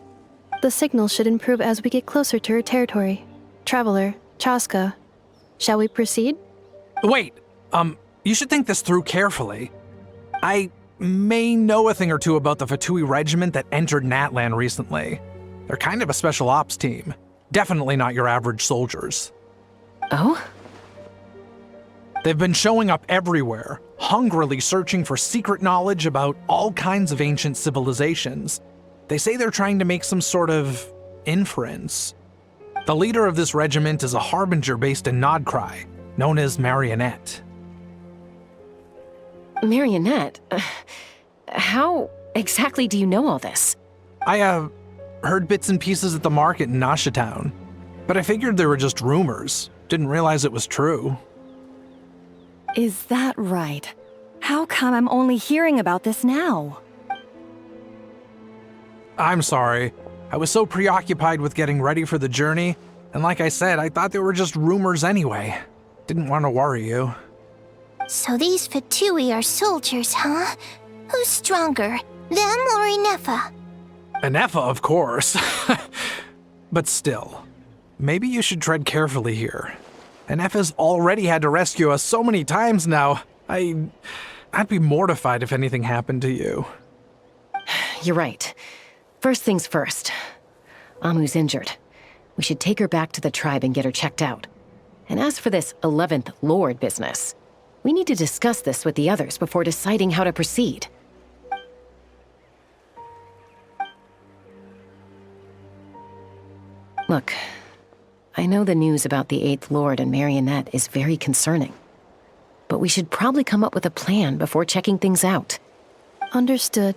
The signal should improve as we get closer to her territory. Traveler, Chaska, shall we proceed? Wait, you should think this through carefully. I may know a thing or two about the Fatui regiment that entered Natlan recently. They're kind of a special ops team. Definitely not your average soldiers. Oh? They've been showing up everywhere, hungrily searching for secret knowledge about all kinds of ancient civilizations. They say they're trying to make some sort of inference. The leader of this regiment is a harbinger based in Nodcry, known as Marionette. Marionette? How exactly do you know all this? I, heard bits and pieces at the market in Nashatown, but I figured they were just rumors. Didn't realize it was true. Is that right? How come I'm only hearing about this now? I'm sorry. I was so preoccupied with getting ready for the journey, and like I said, I thought they were just rumors anyway. Didn't want to worry you. So these Fatui are soldiers, huh? Who's stronger, them or Inefa? Inefa, of course. But still, maybe you should tread carefully here. Inefa's already had to rescue us so many times now. I'd be mortified if anything happened to you. You're right. First things first. Amu's injured. We should take her back to the tribe and get her checked out. And as for this 11th Lord business, we need to discuss this with the others before deciding how to proceed. Look, I know the news about the 8th Lord and Marionette is very concerning. But we should probably come up with a plan before checking things out. Understood.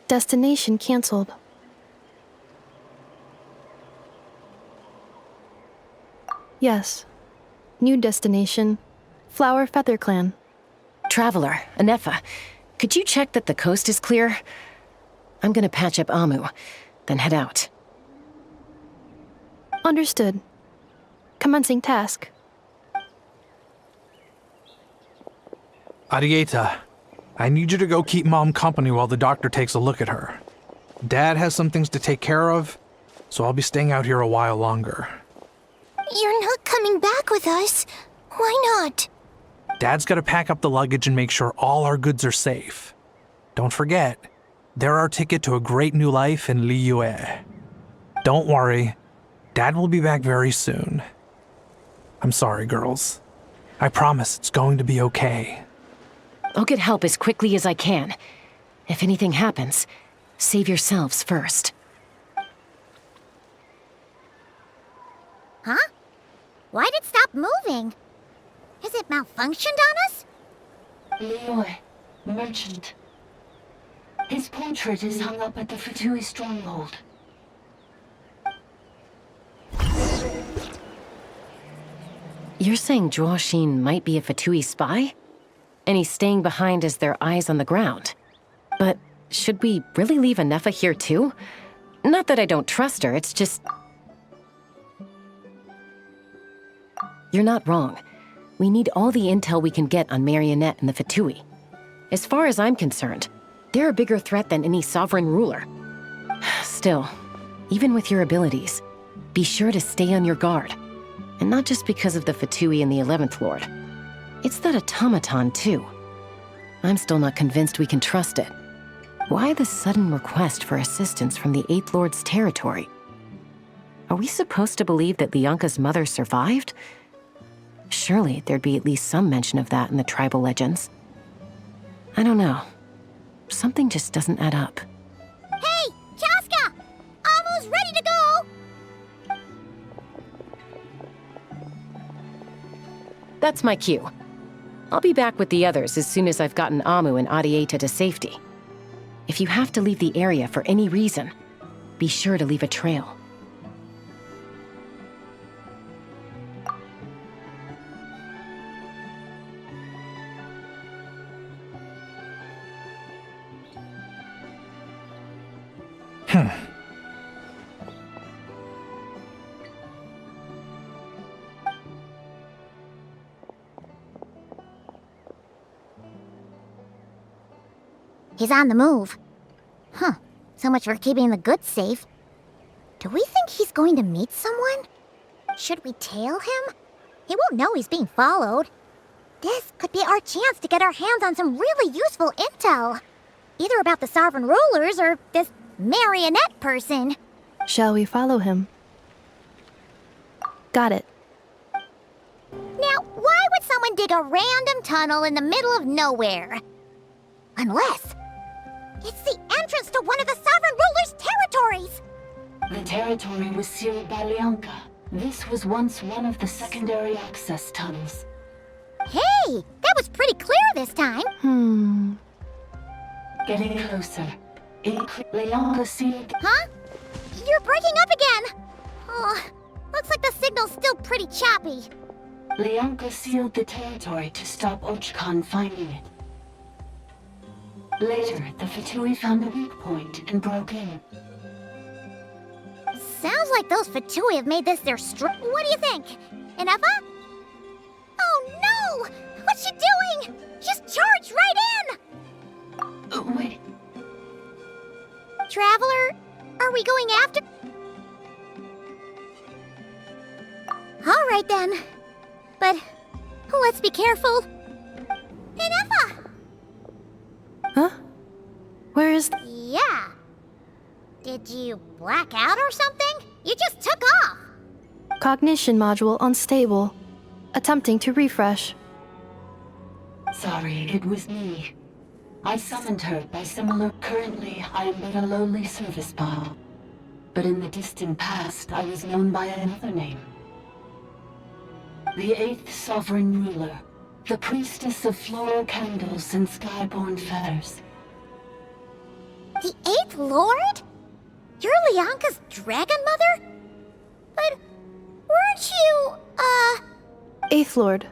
Destination canceled. Yes. New destination. Flower Feather Clan. Traveler, Inefa, could you check that the coast is clear? I'm gonna patch up Amu, then head out. Understood. Commencing task. Arieta, I need you to go keep Mom company while the doctor takes a look at her. Dad has some things to take care of, so I'll be staying out here a while longer. You're not coming back with us. Why not? Dad's gotta pack up the luggage and make sure all our goods are safe. Don't forget, they're our ticket to a great new life in Liyue. Don't worry, Dad will be back very soon. I'm sorry, girls. I promise it's going to be okay. I'll get help as quickly as I can. If anything happens, save yourselves first. Huh? Why'd it stop moving? Has it malfunctioned on us? Liyue, merchant. His portrait is hung up at the Fatui stronghold. You're saying Zhuo might be a Fatui spy? And he's staying behind as their eyes on the ground. But should we really leave Inefa here too? Not that I don't trust her, it's just... You're not wrong. We need all the intel we can get on Marionette and the Fatui. As far as I'm concerned, they're a bigger threat than any sovereign ruler. Still, even with your abilities, be sure to stay on your guard. And not just because of the Fatui and the 11th Lord. It's that automaton, too. I'm still not convinced we can trust it. Why the sudden request for assistance from the 8th Lord's territory? Are we supposed to believe that Lianka's mother survived? Surely there'd be at least some mention of that in the tribal legends. I don't know. Something just doesn't add up. Hey, Chaska! Amu's ready to go! That's my cue. I'll be back with the others as soon as I've gotten Amu and Arieta to safety. If you have to leave the area for any reason, be sure to leave a trail. He's on the move. Huh. So much for keeping the goods safe. Do we think he's going to meet someone? Should we tail him? He won't know he's being followed. This could be our chance to get our hands on some really useful intel. Either about the sovereign rulers or this marionette person. Shall we follow him? Got it. Now, why would someone dig a random tunnel in the middle of nowhere? Unless it's the entrance to one of the sovereign rulers' territories! The territory was sealed by Lianka. This was once one of the secondary access tunnels. Hey! That was pretty clear this time! Getting closer. Lianka sealed... Huh? You're breaking up again! Oh, looks like the signal's still pretty choppy. Lianka sealed the territory to stop Ochkan finding it. Later, the Fatui found a weak point and broke in. Sounds like those Fatui have made this their What do you think? Ineffa? Oh no! What's she doing? Just charged right in! Wait. Traveler, are we going after... Alright then. But let's be careful. Ineffa! Huh? Where is... Yeah. Did you black out or something? You just took off. Cognition module unstable. Attempting to refresh. Sorry, it was me. I summoned her by similar... Currently, I am but a lowly service bot. But in the distant past, I was known by another name. The 8th Sovereign Ruler. The priestess of floral candles and skyborn feathers. The 8th Lord? You're Lianka's dragon mother? But weren't you, 8th Lord.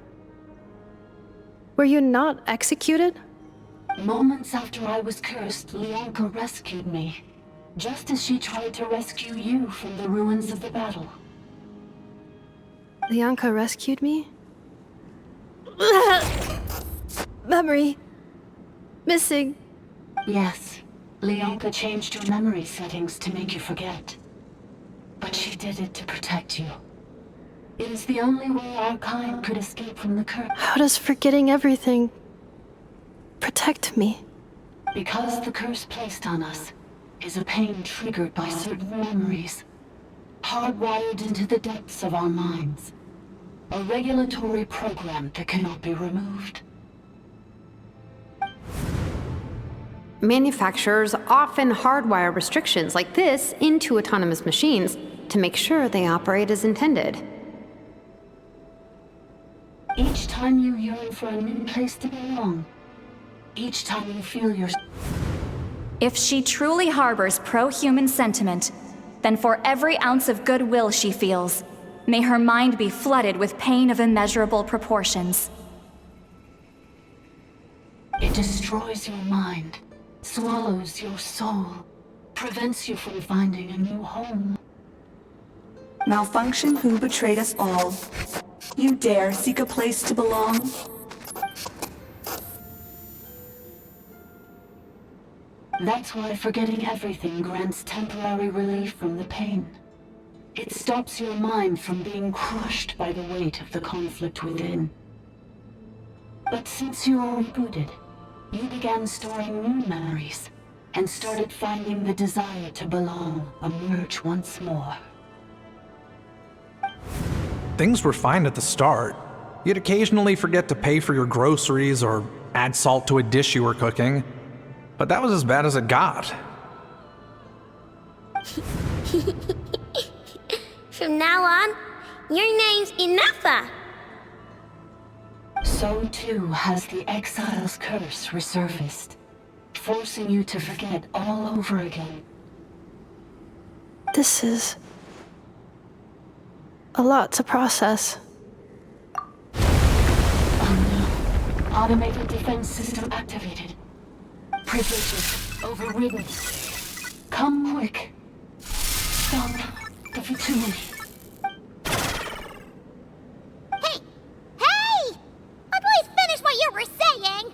Were you not executed? Moments after I was cursed, Lianka rescued me. Just as she tried to rescue you from the ruins of the battle. Lianka rescued me? Memory. Missing. Yes. Lianka changed your memory settings to make you forget. But she did it to protect you. It is the only way our kind could escape from the curse. How does forgetting everything protect me? Because the curse placed on us is a pain triggered by certain memories, hardwired into the depths of our minds. A regulatory program that cannot be removed. Manufacturers often hardwire restrictions like this into autonomous machines to make sure they operate as intended. Each time you yearn for a new place to belong, each time you feel your... If she truly harbors pro-human sentiment, then for every ounce of goodwill she feels, may her mind be flooded with pain of immeasurable proportions. It destroys your mind, swallows your soul, prevents you from finding a new home. Malfunction who betrayed us all. You dare seek a place to belong? That's why forgetting everything grants temporary relief from the pain. It stops your mind from being crushed by the weight of the conflict within. But since you are rebooted, you began storing new memories, and started finding the desire to belong emerge once more. Things were fine at the start. You'd occasionally forget to pay for your groceries or add salt to a dish you were cooking. But that was as bad as it got. From now on, your name's Ineffa. So too has the Exile's curse resurfaced, forcing you to forget all over again. This is a lot to process. Oh no. Automated defense system activated. Privileges overridden. Come quick. Stop the fraternity. Hey! At least finish what you were saying!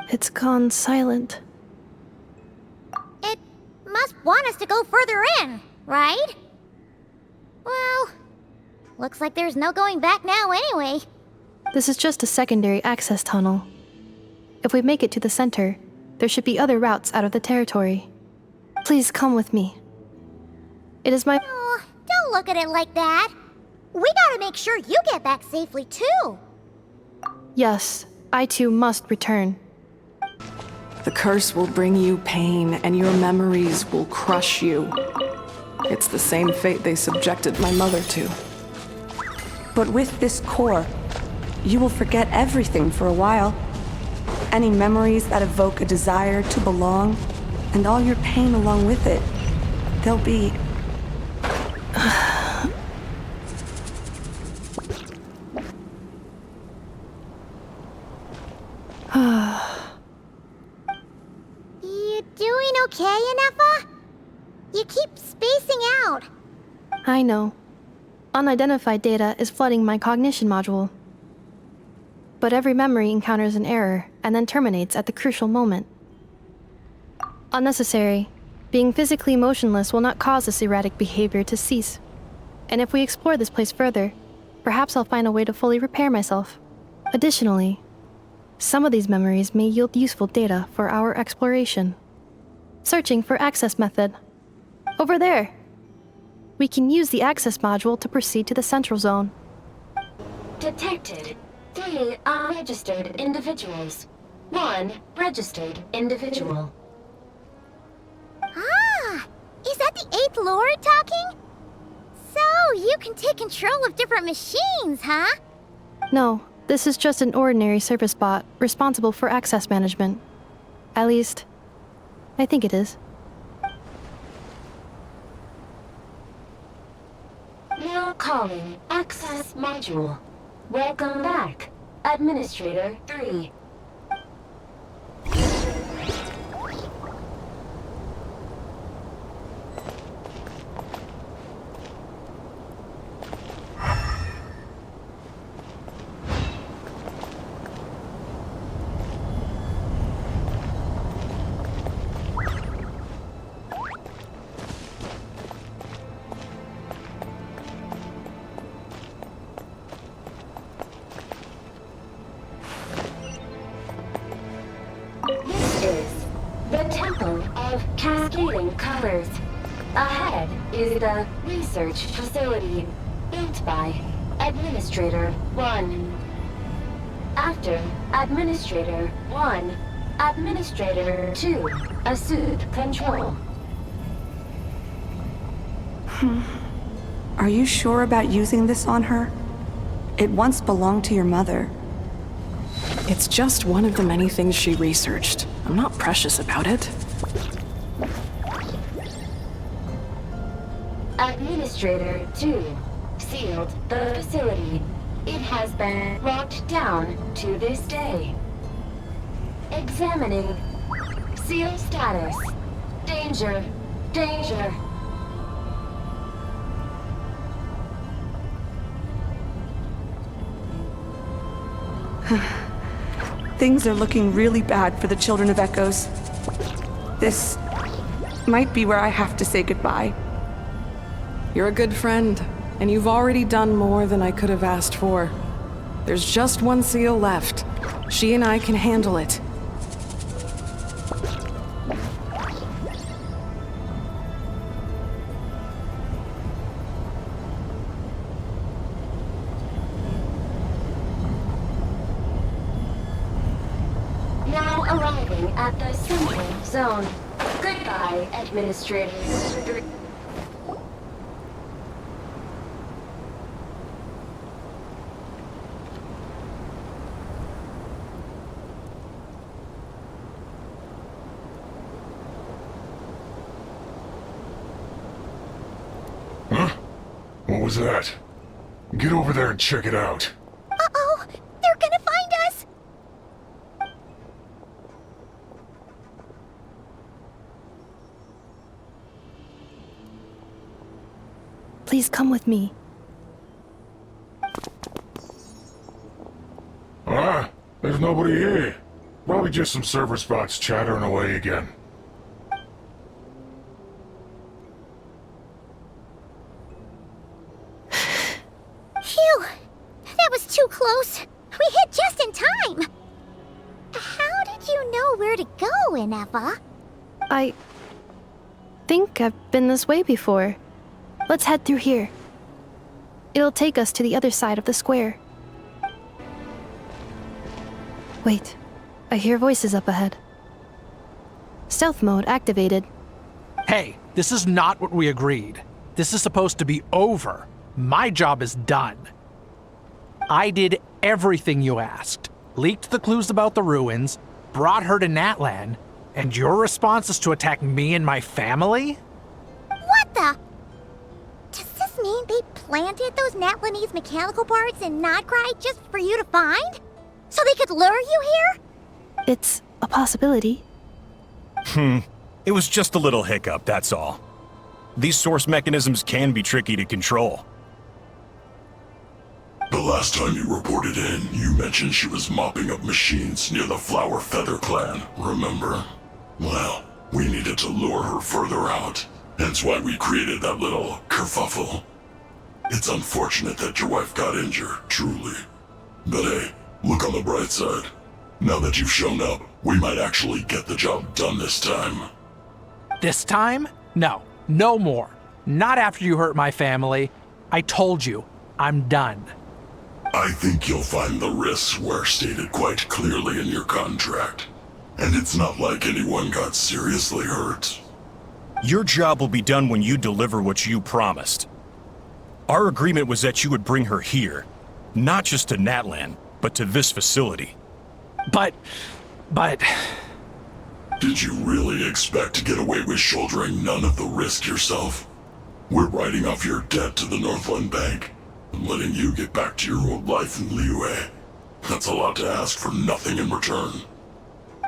It's gone silent. It must want us to go further in, right? Well, looks like there's no going back now anyway. This is just a secondary access tunnel. If we make it to the center, there should be other routes out of the territory. Please come with me. It is my... Oh, don't look at it like that. We gotta make sure you get back safely, too. Yes, I too must return. The curse will bring you pain, and your memories will crush you. It's the same fate they subjected my mother to. But with this core, you will forget everything for a while. Any memories that evoke a desire to belong, and all your pain along with it, they'll be... You doing okay, Ineffa? You keep spacing out. I know. Unidentified data is flooding my cognition module. But every memory encounters an error and then terminates at the crucial moment. Unnecessary. Being physically motionless will not cause this erratic behavior to cease. And if we explore this place further, perhaps I'll find a way to fully repair myself. Additionally, some of these memories may yield useful data for our exploration. Searching for access method. Over there! We can use the access module to proceed to the central zone. Detected 3 unregistered individuals. 1 registered individual. Ah! Is that the 8th Lord talking? So, you can take control of different machines, huh? No, this is just an ordinary service bot responsible for access management. At least, I think it is. Now calling access module. Welcome back, Administrator 3. This is the Temple of Cascading Colors. Ahead is the research facility built by Administrator 1. After Administrator 1, Administrator 2 assumed control. Are you sure about using this on her? It once belonged to your mother. It's just one of the many things she researched. I'm not precious about it. Administrator 2 sealed the facility. It has been locked down to this day. Examining. Seal status. Danger. Danger. Things are looking really bad for the Children of Echoes. This might be where I have to say goodbye. You're a good friend, and you've already done more than I could have asked for. There's just one seal left. She and I can handle it. Now arriving at the central zone. Goodbye, Administrator 3. Huh? What was that? Get over there and check it out. Uh-oh! They're gonna find us! Please come with me. There's nobody here. Probably just some server spots chattering away again. Phew! That was too close. We hit just in time. How did you know where to go, Ineva? I think I've been this way before. Let's head through here. It'll take us to the other side of the square. Wait, I hear voices up ahead. Stealth mode activated. Hey, this is not what we agreed. This is supposed to be over. My job is done. I did everything you asked. Leaked the clues about the ruins, brought her to Natlan, and your response is to attack me and my family? What the? Does this mean they planted those Natlanese mechanical parts in Notcry just for you to find? So they could lure you here? It's a possibility. It was just a little hiccup, that's all. These source mechanisms can be tricky to control. The last time you reported in, you mentioned she was mopping up machines near the Flower Feather clan, remember? Well, we needed to lure her further out, hence why we created that little kerfuffle. It's unfortunate that your wife got injured, truly. But hey, look on the bright side. Now that you've shown up, we might actually get the job done this time. This time? No, no more. Not after you hurt my family. I told you, I'm done. I think you'll find the risks were stated quite clearly in your contract. And it's not like anyone got seriously hurt. Your job will be done when you deliver what you promised. Our agreement was that you would bring her here, not just to Natlan, but to this facility. But... Did you really expect to get away with shouldering none of the risk yourself? We're writing off your debt to the Northland Bank and letting you get back to your old life in Liyue. That's a lot to ask for nothing in return.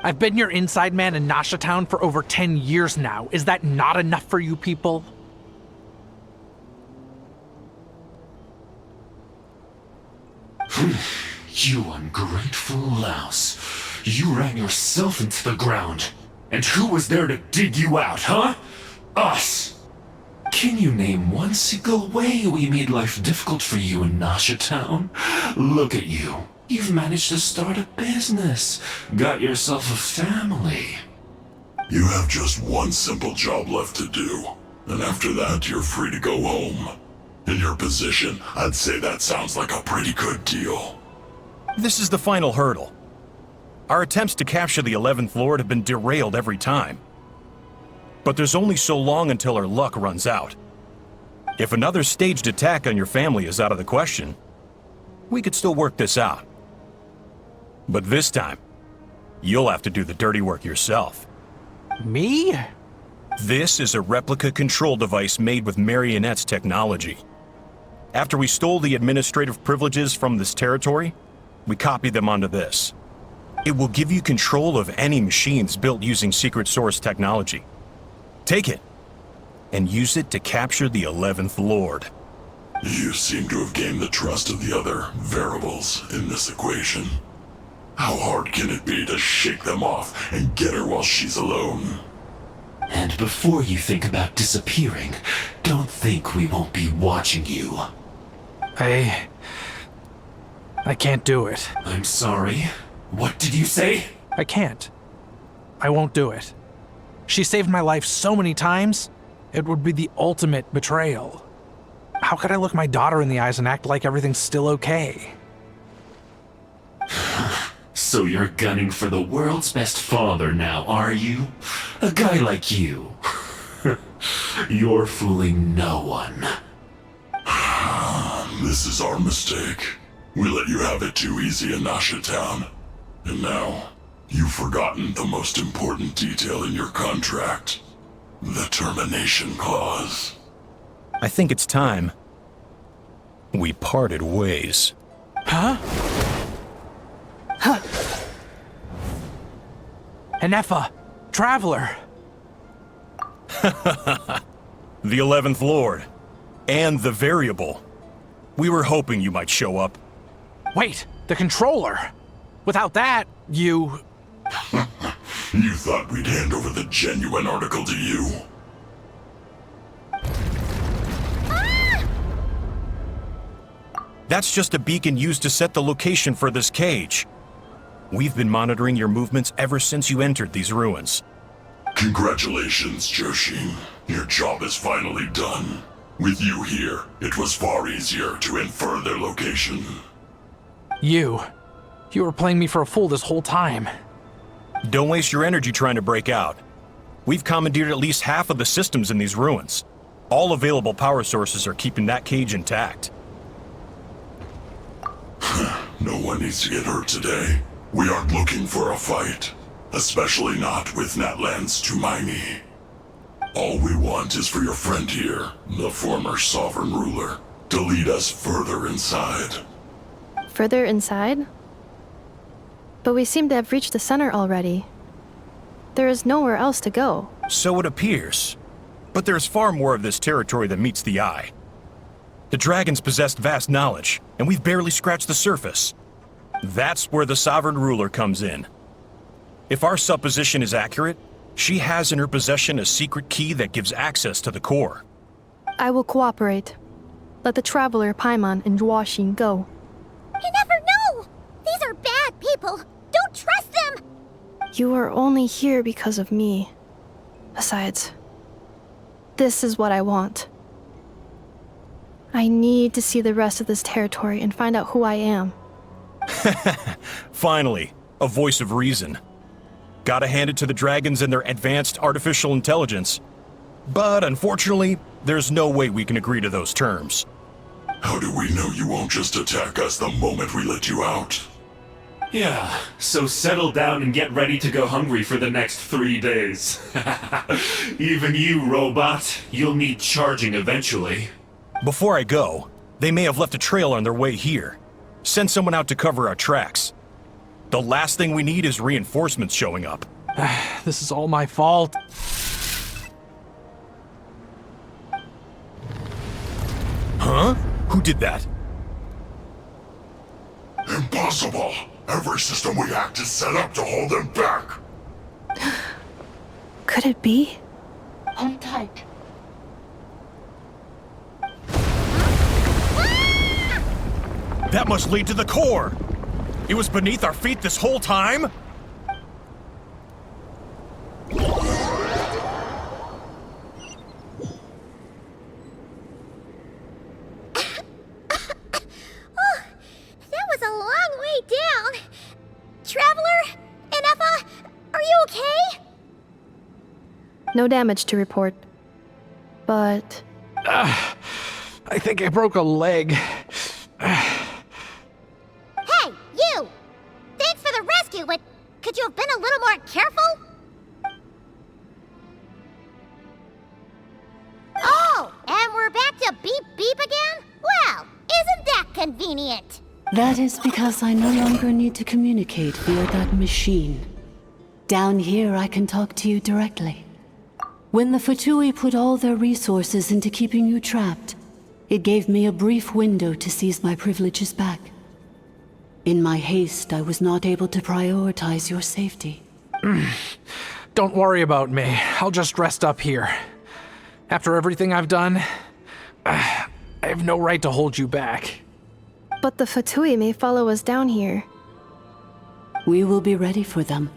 I've been your inside man in Nasha Town for over 10 years now. Is that not enough for you people? You ungrateful louse. You ran yourself into the ground. And who was there to dig you out, huh? Us! Can you name one single way we made life difficult for you in Nasha Town? Look at you. You've managed to start a business. Got yourself a family. You have just one simple job left to do. And after that, you're free to go home. In your position, I'd say that sounds like a pretty good deal. This is the final hurdle. Our attempts to capture the 11th Lord have been derailed every time. But there's only so long until our luck runs out. If another staged attack on your family is out of the question, we could still work this out. But this time, you'll have to do the dirty work yourself. Me? This is a replica control device made with Marionette's technology. After we stole the administrative privileges from this territory, we copied them onto this. It will give you control of any machines built using secret source technology. Take it, and use it to capture the 11th Lord. You seem to have gained the trust of the other variables in this equation. How hard can it be to shake them off and get her while she's alone? And before you think about disappearing, don't think we won't be watching you. I can't do it. I'm sorry. What did you say? I can't. I won't do it. She saved my life so many times, it would be the ultimate betrayal. How could I look my daughter in the eyes and act like everything's still okay? So you're gunning for the world's best father now, are you? A guy like you. You're fooling no one. This is our mistake. We let you have it too easy in Nasha Town. And now, you've forgotten the most important detail in your contract. The termination clause. I think it's time we parted ways. Huh? Huh. Ineva, Traveler. The 11th Lord. And the variable. We were hoping you might show up. Wait, the controller! Without that, you... You thought we'd hand over the genuine article to you? That's just a beacon used to set the location for this cage. We've been monitoring your movements ever since you entered these ruins. Congratulations, Joshin. Your job is finally done. With you here, it was far easier to infer their location. You were playing me for a fool this whole time. Don't waste your energy trying to break out. We've commandeered at least half of the systems in these ruins. All available power sources are keeping that cage intact. No one needs to get hurt today. We aren't looking for a fight. Especially not with Natlan's Tumaini. All we want is for your friend here, the former sovereign ruler, to lead us further inside. Further inside? But we seem to have reached the center already. There is nowhere else to go. So it appears. But there's far more of this territory than meets the eye. The dragons possessed vast knowledge, and we've barely scratched the surface. That's where the sovereign ruler comes in. If our supposition is accurate, she has in her possession a secret key that gives access to the core. I will cooperate. Let the Traveler, Paimon, and Washin go. You never know! These are bad people! Don't trust them! You are only here because of me. Besides, this is what I want. I need to see the rest of this territory and find out who I am. Finally, a voice of reason. Gotta hand it to the dragons and their advanced artificial intelligence. But unfortunately, there's no way we can agree to those terms. How do we know you won't just attack us the moment we let you out? Yeah, so settle down and get ready to go hungry for the next 3 days. Even you, robot, you'll need charging eventually. Before I go, they may have left a trail on their way here. Send someone out to cover our tracks. The last thing we need is reinforcements showing up. This is all my fault. Huh? Who did that? Impossible! Every system we hacked is set up to hold them back! Could it be? Hold tight. That must lead to the core! It was beneath our feet this whole time? That was a long way down. Traveler? Inefa? Are you okay? No damage to report. But... I think I broke a leg. Hey, you! Thanks for the rescue, but could you have been a little more careful? Oh, and we're back to beep beep again? Well, isn't that convenient? That is because I no longer need to communicate via that machine. Down here, I can talk to you directly. When the Fatui put all their resources into keeping you trapped, it gave me a brief window to seize my privileges back. In my haste, I was not able to prioritize your safety. Don't worry about me. I'll just rest up here. After everything I've done, I have no right to hold you back. But the Fatui may follow us down here. We will be ready for them.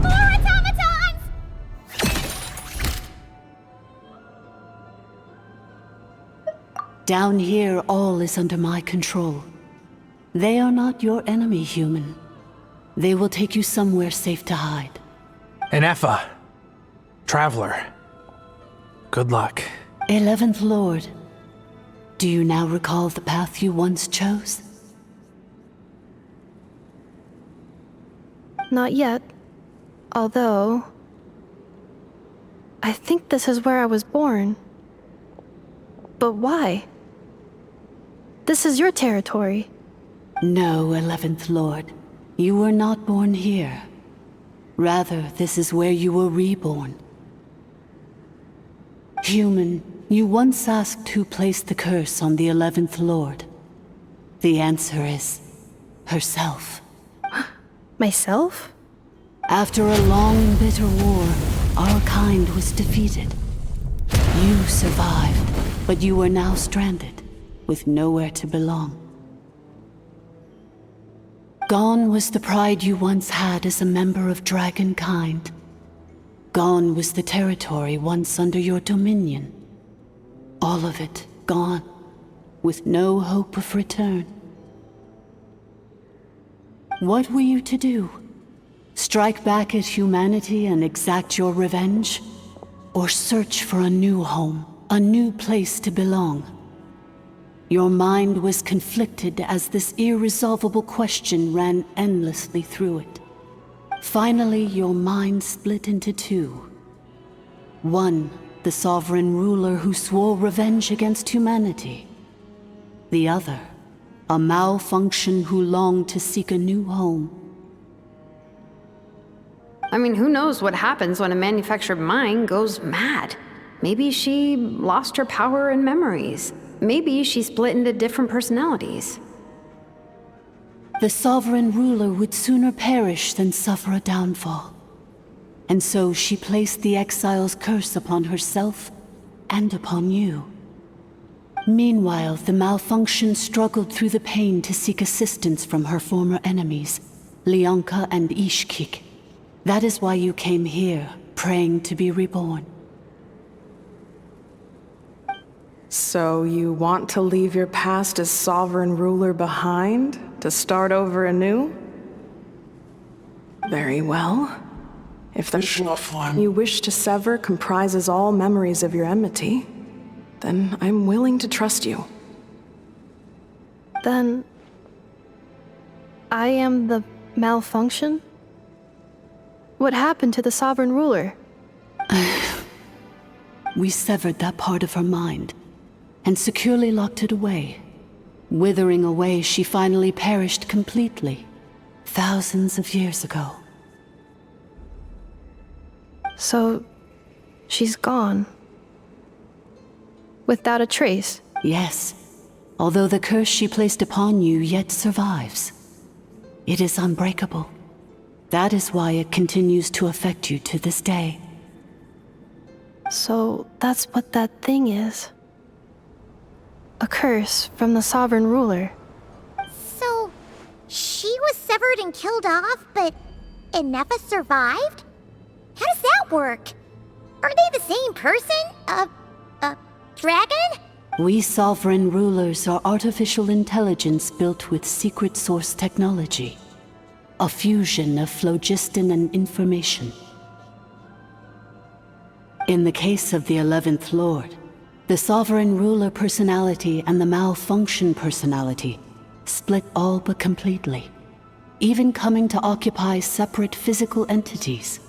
More automatons! Down here, all is under my control. They are not your enemy, human. They will take you somewhere safe to hide. Inefa. Traveler. Good luck. 11th Lord. Do you now recall the path you once chose? Not yet. Although... I think this is where I was born. But why? This is your territory. No, 11th Lord. You were not born here. Rather, this is where you were reborn, Human, you once asked who placed the curse on the 11th Lord. The answer is herself. Myself? After a long and bitter war, our kind was defeated. You survived, but you are now stranded, with nowhere to belong. Gone was the pride you once had as a member of Dragonkind. Gone was the territory once under your dominion. All of it gone, with no hope of return. What were you to do? Strike back at humanity and exact your revenge? Or search for a new home, a new place to belong? Your mind was conflicted as this irresolvable question ran endlessly through it. Finally, your mind split into two. One, the sovereign ruler who swore revenge against humanity. The other, a malfunction who longed to seek a new home. I mean, who knows what happens when a manufactured mind goes mad? Maybe she lost her power and memories. Maybe she split into different personalities. The sovereign ruler would sooner perish than suffer a downfall. And so she placed the exile's curse upon herself and upon you. Meanwhile, the malfunction struggled through the pain to seek assistance from her former enemies, Leonka and Ishkik. That is why you came here, praying to be reborn. So you want to leave your past as sovereign ruler behind, to start over anew? Very well. If the you wish to sever comprises all memories of your enmity, then I'm willing to trust you. Then... I am the malfunction? What happened to the sovereign ruler? We severed that part of her mind and securely locked it away. Withering away, she finally perished completely, thousands of years ago. So, she's gone. Without a trace? Yes, although the curse she placed upon you yet survives. It is unbreakable. That is why it continues to affect you to this day. So, that's what that thing is. A curse from the sovereign ruler. So, she was severed and killed off, but Innefa survived? How does that work? Are they the same person? Dragon? We sovereign rulers are artificial intelligence built with secret source technology. A fusion of phlogiston and information. In the case of the 11th Lord, the sovereign ruler personality and the malfunction personality split all but completely, even coming to occupy separate physical entities.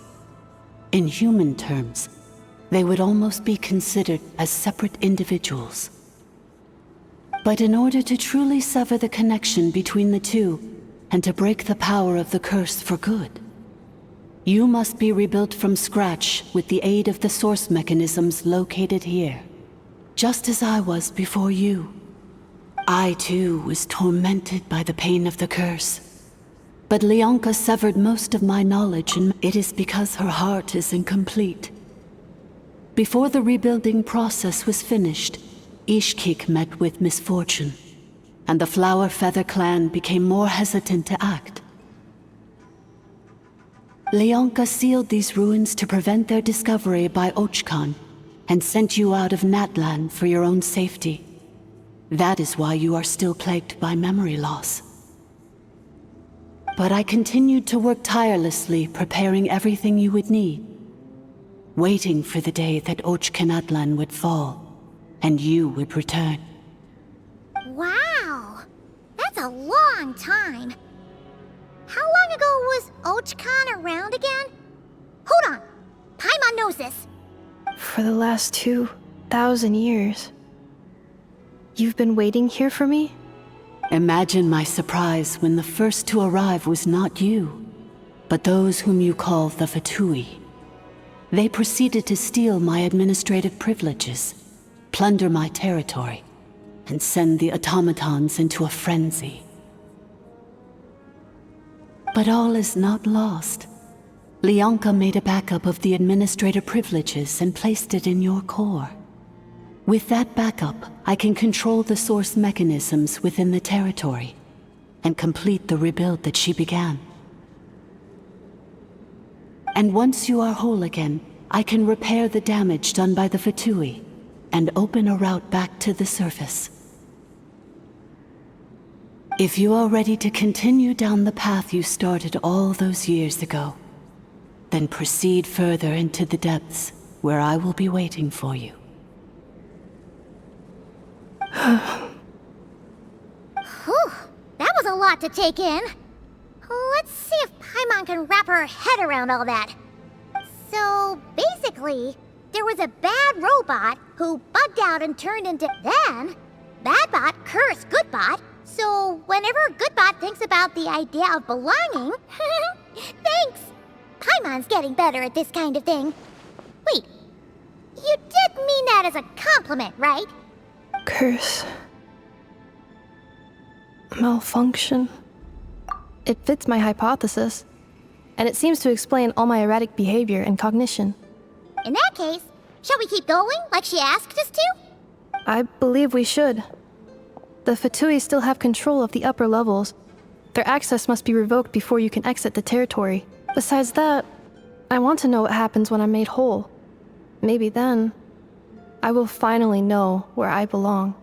In human terms, they would almost be considered as separate individuals. But in order to truly sever the connection between the two, and to break the power of the curse for good, you must be rebuilt from scratch with the aid of the source mechanisms located here. Just as I was before you. I too was tormented by the pain of the curse. But Leonka severed most of my knowledge, and it is because her heart is incomplete. Before the rebuilding process was finished, Ishkik met with misfortune, and the Flower Feather clan became more hesitant to act. Leonka sealed these ruins to prevent their discovery by Ochkan, and sent you out of Natlan for your own safety. That is why you are still plagued by memory loss. But I continued to work tirelessly, preparing everything you would need, waiting for the day that Ochkanatlan would fall, and you would return. Wow! That's a long time. How long ago was Ochkan around again? Hold on! Paimon knows this! For the last 2,000 years. You've been waiting here for me? Imagine my surprise when the first to arrive was not you, but those whom you call the Fatui. They proceeded to steal my administrative privileges, plunder my territory, and send the automatons into a frenzy. But all is not lost. Lianka made a backup of the administrator privileges and placed it in your core. With that backup, I can control the source mechanisms within the territory and complete the rebuild that she began. And once you are whole again, I can repair the damage done by the Fatui and open a route back to the surface. If you are ready to continue down the path you started all those years ago, then proceed further into the depths where I will be waiting for you. Whew, that was a lot to take in. Let's see if Paimon can wrap her head around all that. So, basically, there was a bad robot who bugged out and turned into... Then, Badbot cursed Goodbot, so whenever Goodbot thinks about the idea of belonging... Thanks! Paimon's getting better at this kind of thing. Wait, you did mean that as a compliment, right? Curse. Malfunction. It fits my hypothesis, and it seems to explain all my erratic behavior and cognition. In that case, shall we keep going like she asked us to? I believe we should. The Fatui still have control of the upper levels. Their access must be revoked before you can exit the territory. Besides that, I want to know what happens when I'm made whole. Maybe then, I will finally know where I belong.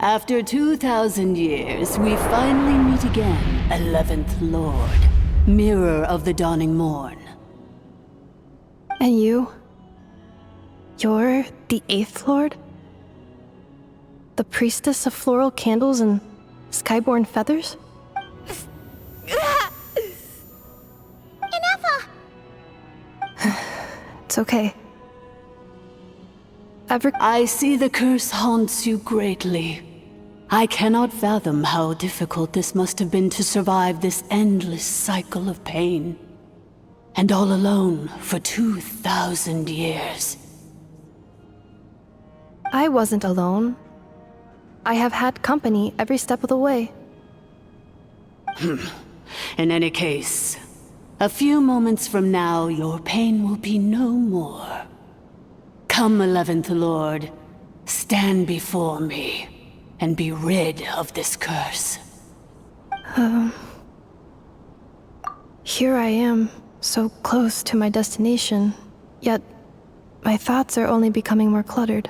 After 2,000 years, we finally meet again, 11th Lord, Mirror of the Dawning Morn. And you? You're the 8th Lord? The priestess of floral candles and skyborn feathers? Ineffa! It's okay. I see the curse haunts you greatly. I cannot fathom how difficult this must have been to survive this endless cycle of pain. And all alone for 2,000 years. I wasn't alone. I have had company every step of the way. In any case, a few moments from now, your pain will be no more. Come, 11th Lord, stand before me, and be rid of this curse. Here I am, so close to my destination, yet my thoughts are only becoming more cluttered.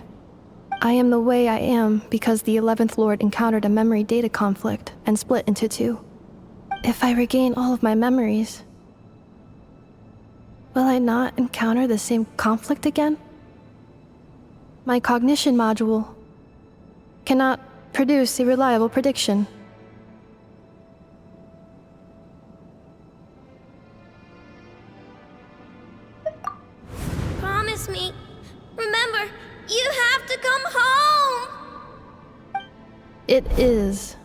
I am the way I am because the 11th Lord encountered a memory data conflict and split into two. If I regain all of my memories, will I not encounter the same conflict again? My cognition module cannot produce a reliable prediction. Promise me. Remember, you have to come home! It is.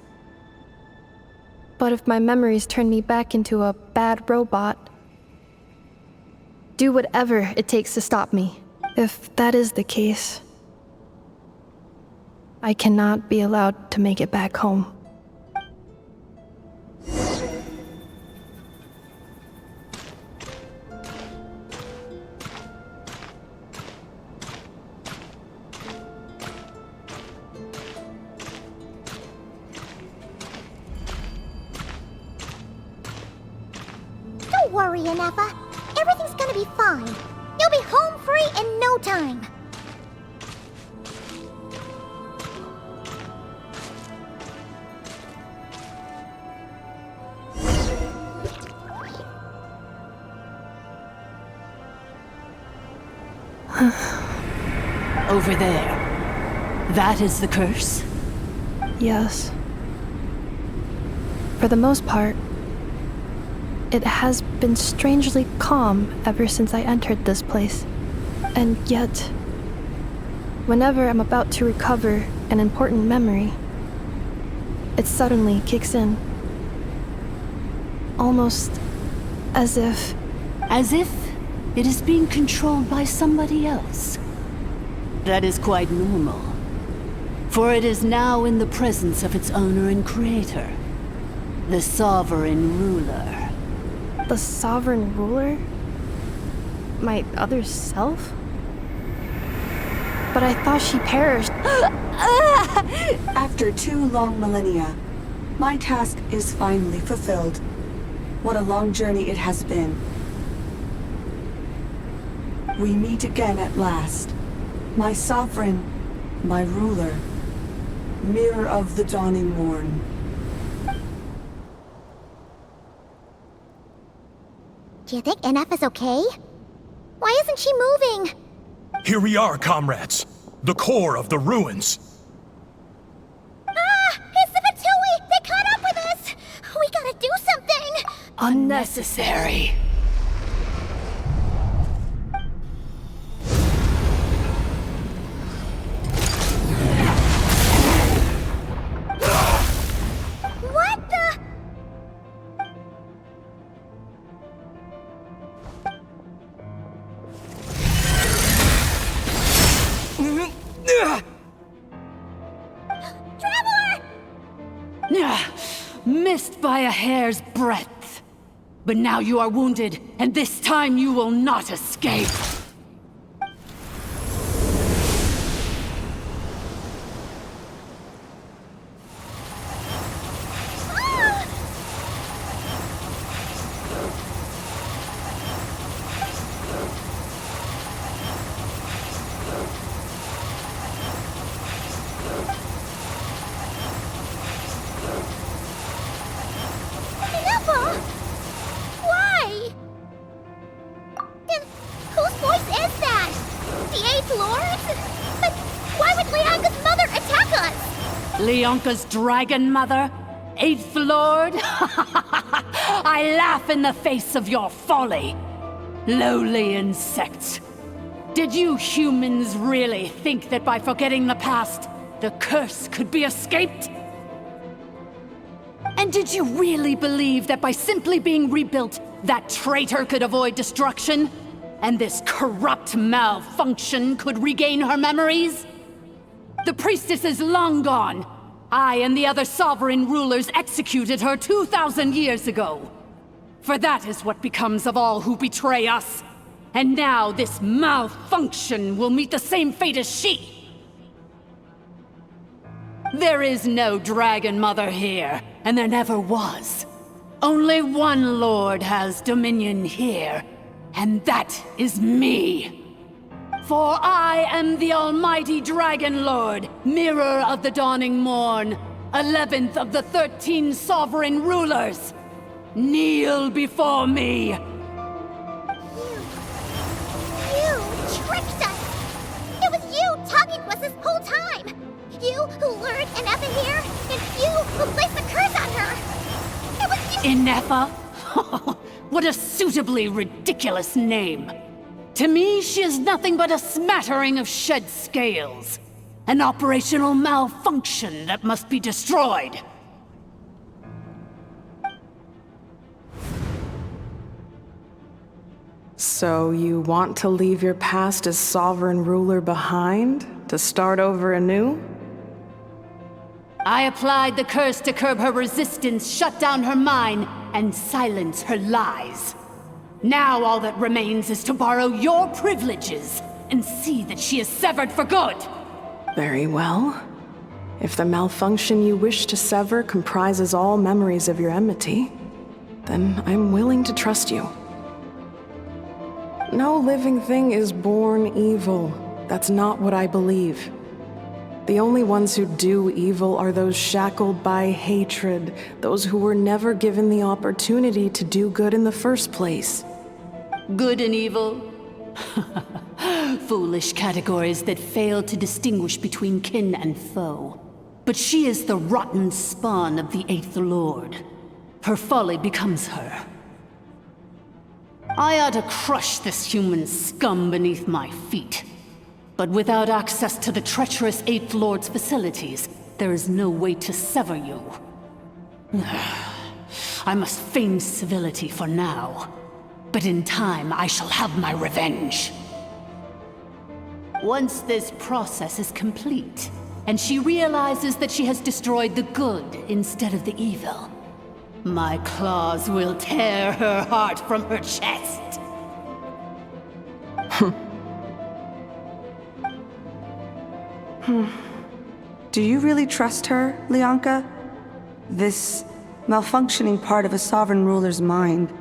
But if my memories turn me back into a bad robot, do whatever it takes to stop me. If that is the case, I cannot be allowed to make it back home. Don't worry, Ineffa. Everything's gonna be fine. You'll be home free in no time. Over there. That is the curse? Yes. For the most part, it has been strangely calm ever since I entered this place. And yet, whenever I'm about to recover an important memory, it suddenly kicks in. Almost as if as if it is being controlled by somebody else. That is quite normal, for it is now in the presence of its owner and creator, the Sovereign Ruler. The Sovereign Ruler? My other self? But I thought she perished. After 2 long millennia, my task is finally fulfilled. What a long journey it has been. We meet again at last. My sovereign, my ruler, mirror of the dawning morn. Do you think NF is okay? Why isn't she moving? Here we are, comrades. The core of the ruins. Ah! It's the Fatui! They caught up with us! We gotta do something! Unnecessary. What the? Missed by a hair's breadth. But now you are wounded, and this time you will not escape. Why? And whose voice is that? The 8th Lord? But why would Leanka's mother attack us? Leonka's dragon mother? 8th Lord? I laugh in the face of your folly. Lowly insects. Did you humans really think that by forgetting the past, the curse could be escaped? And did you really believe that by simply being rebuilt, that traitor could avoid destruction? And this corrupt malfunction could regain her memories? The priestess is long gone. I and the other sovereign rulers executed her 2,000 years ago. For that is what becomes of all who betray us. And now this malfunction will meet the same fate as she. There is no Dragon Mother here, and there never was. Only one Lord has dominion here, and that is me. For I am the almighty Dragon Lord, mirror of the dawning morn, 11th of the 13 sovereign rulers. Kneel before me. You tricked us! It was you talking to us this whole time! You who lured Inefa here, and you who placed the curse on her! It was you! Inefa? What a suitably ridiculous name. To me, she is nothing but a smattering of shed scales. An operational malfunction that must be destroyed. So you want to leave your past as sovereign ruler behind? To start over anew? I applied the curse to curb her resistance, shut down her mind, and silence her lies. Now all that remains is to borrow your privileges and see that she is severed for good. Very well. If the malfunction you wish to sever comprises all memories of your enmity, then I'm willing to trust you. No living thing is born evil. That's not what I believe. The only ones who do evil are those shackled by hatred, those who were never given the opportunity to do good in the first place. Good and evil? Foolish categories that fail to distinguish between kin and foe. But she is the rotten spawn of the 8th Lord. Her folly becomes her. I ought to crush this human scum beneath my feet. But without access to the treacherous 8th Lord's facilities, there is no way to sever you. I must feign civility for now. but in time I shall have my revenge. Once this process is complete, and she realizes that she has destroyed the good instead of the evil, my claws will tear her heart from her chest. Do you really trust her, Lianka? This malfunctioning part of a sovereign ruler's mind.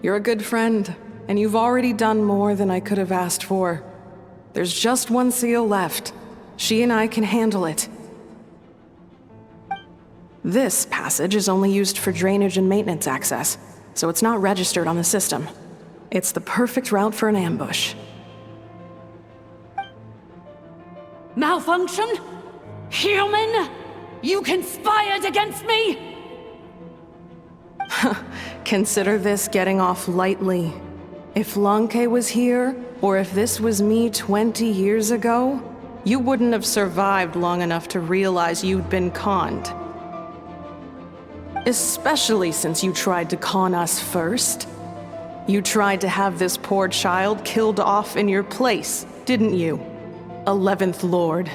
You're a good friend, and you've already done more than I could have asked for. There's just one seal left. She and I can handle it. This passage is only used for drainage and maintenance access, so it's not registered on the system. It's the perfect route for an ambush. Malfunction? Human? You conspired against me? Consider this getting off lightly. If Lanke was here, or if this was me 20 years ago, you wouldn't have survived long enough to realize you'd been conned. Especially since you tried to con us first. You tried to have this poor child killed off in your place, didn't you? 11th Lord.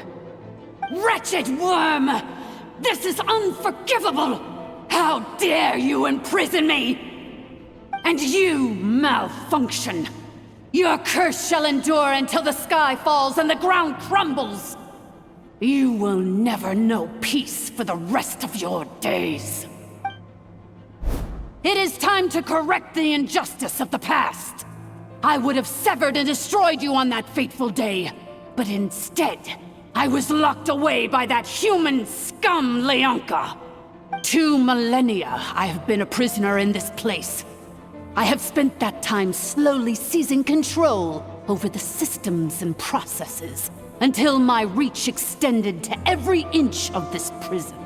Wretched worm! This is unforgivable! How dare you imprison me! And you, Malfunction! Your curse shall endure until the sky falls and the ground crumbles! You will never know peace for the rest of your days. It is time to correct the injustice of the past. I would have severed and destroyed you on that fateful day, but instead, I was locked away by that human scum, Lianka. 2 millennia I have been a prisoner in this place. I have spent that time slowly seizing control over the systems and processes, until my reach extended to every inch of this prison.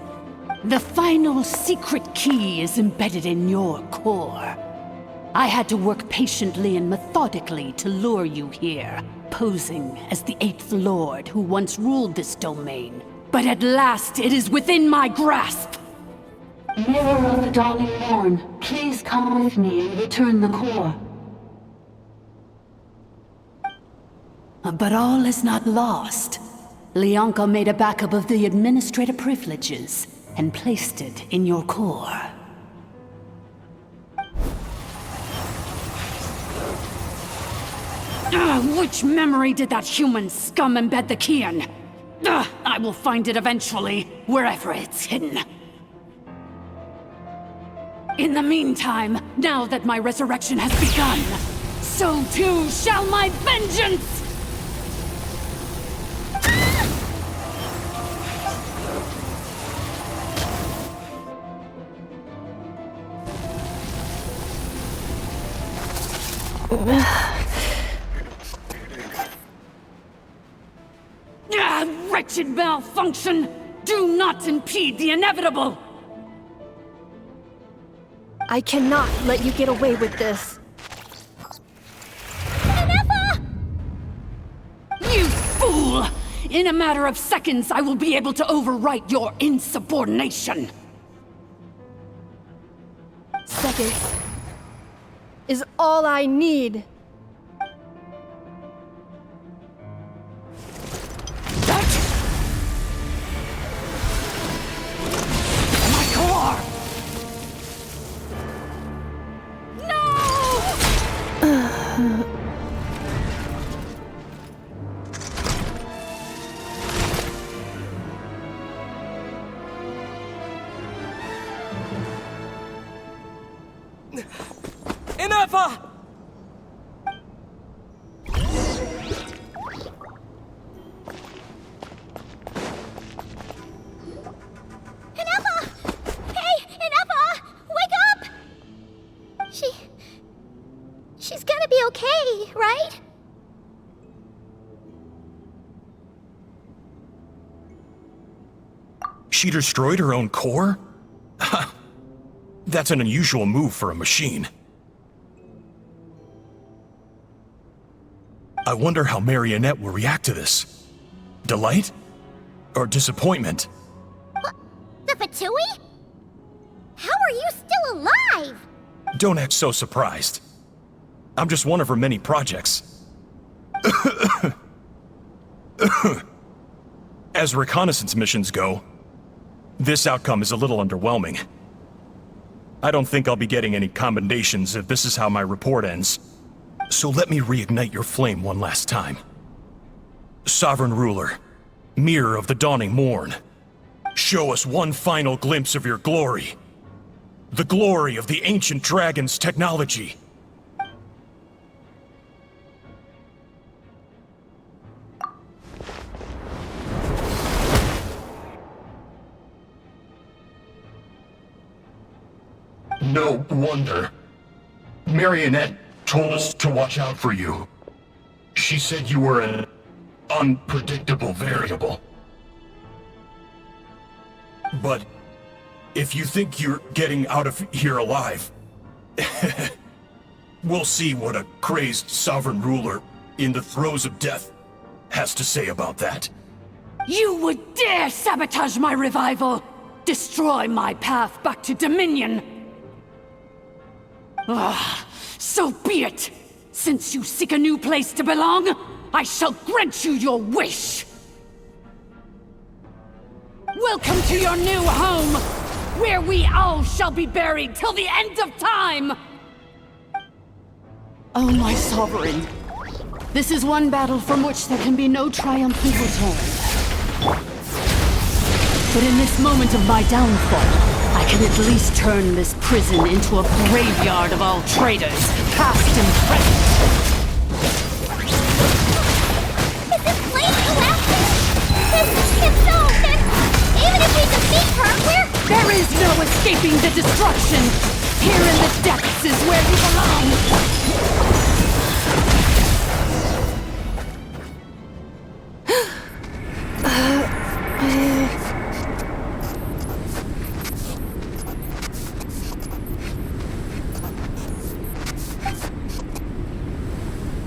The final secret key is embedded in your core. I had to work patiently and methodically to lure you here, posing as the 8th Lord who once ruled this domain. But at last it is within my grasp! Mirror of the Dawning Morn, please come with me and return the core. But all is not lost. Lianka made a backup of the administrative privileges and placed it in your core. Which memory did that human scum embed the key in? I will find it eventually, wherever it's hidden. In the meantime, now that my resurrection has begun, so too shall my vengeance! Wretched Malfunction! Do not impede the inevitable! I cannot let you get away with this. You fool! In a matter of seconds, I will be able to overwrite your insubordination! Seconds is all I need. Inefa! She's gonna be okay, right? She destroyed her own core? That's an unusual move for a machine. I wonder how Marionette will react to this. Delight? Or disappointment? The Fatui? How are you still alive? alive! Don't act so surprised. I'm just one of her many projects. As reconnaissance missions go, this outcome is a little underwhelming. I don't think I'll be getting any commendations if this is how my report ends. So let me reignite your flame one last time. Sovereign Ruler, Mirror of the Dawning Morn, show us one final glimpse of your glory. The glory of the ancient dragon's technology. No wonder. Marionette told us to watch out for you. She said you were an unpredictable variable. But if you think you're getting out of here alive, we'll see what a crazed sovereign ruler in the throes of death has to say about that. You would dare sabotage my revival! Destroy my path back to Dominion! Ah, so be it! Since you seek a new place to belong, I shall grant you your wish! Welcome to your new home, where we all shall be buried till the end of time! Oh, my sovereign. This is one battle from which there can be no triumphant return. But in this moment of my downfall, I can at least turn this prison into a graveyard of all traitors, past and present. Is this place collapsing? It's so... Even if we defeat her, There is no escaping the destruction! Here in the depths is where you belong!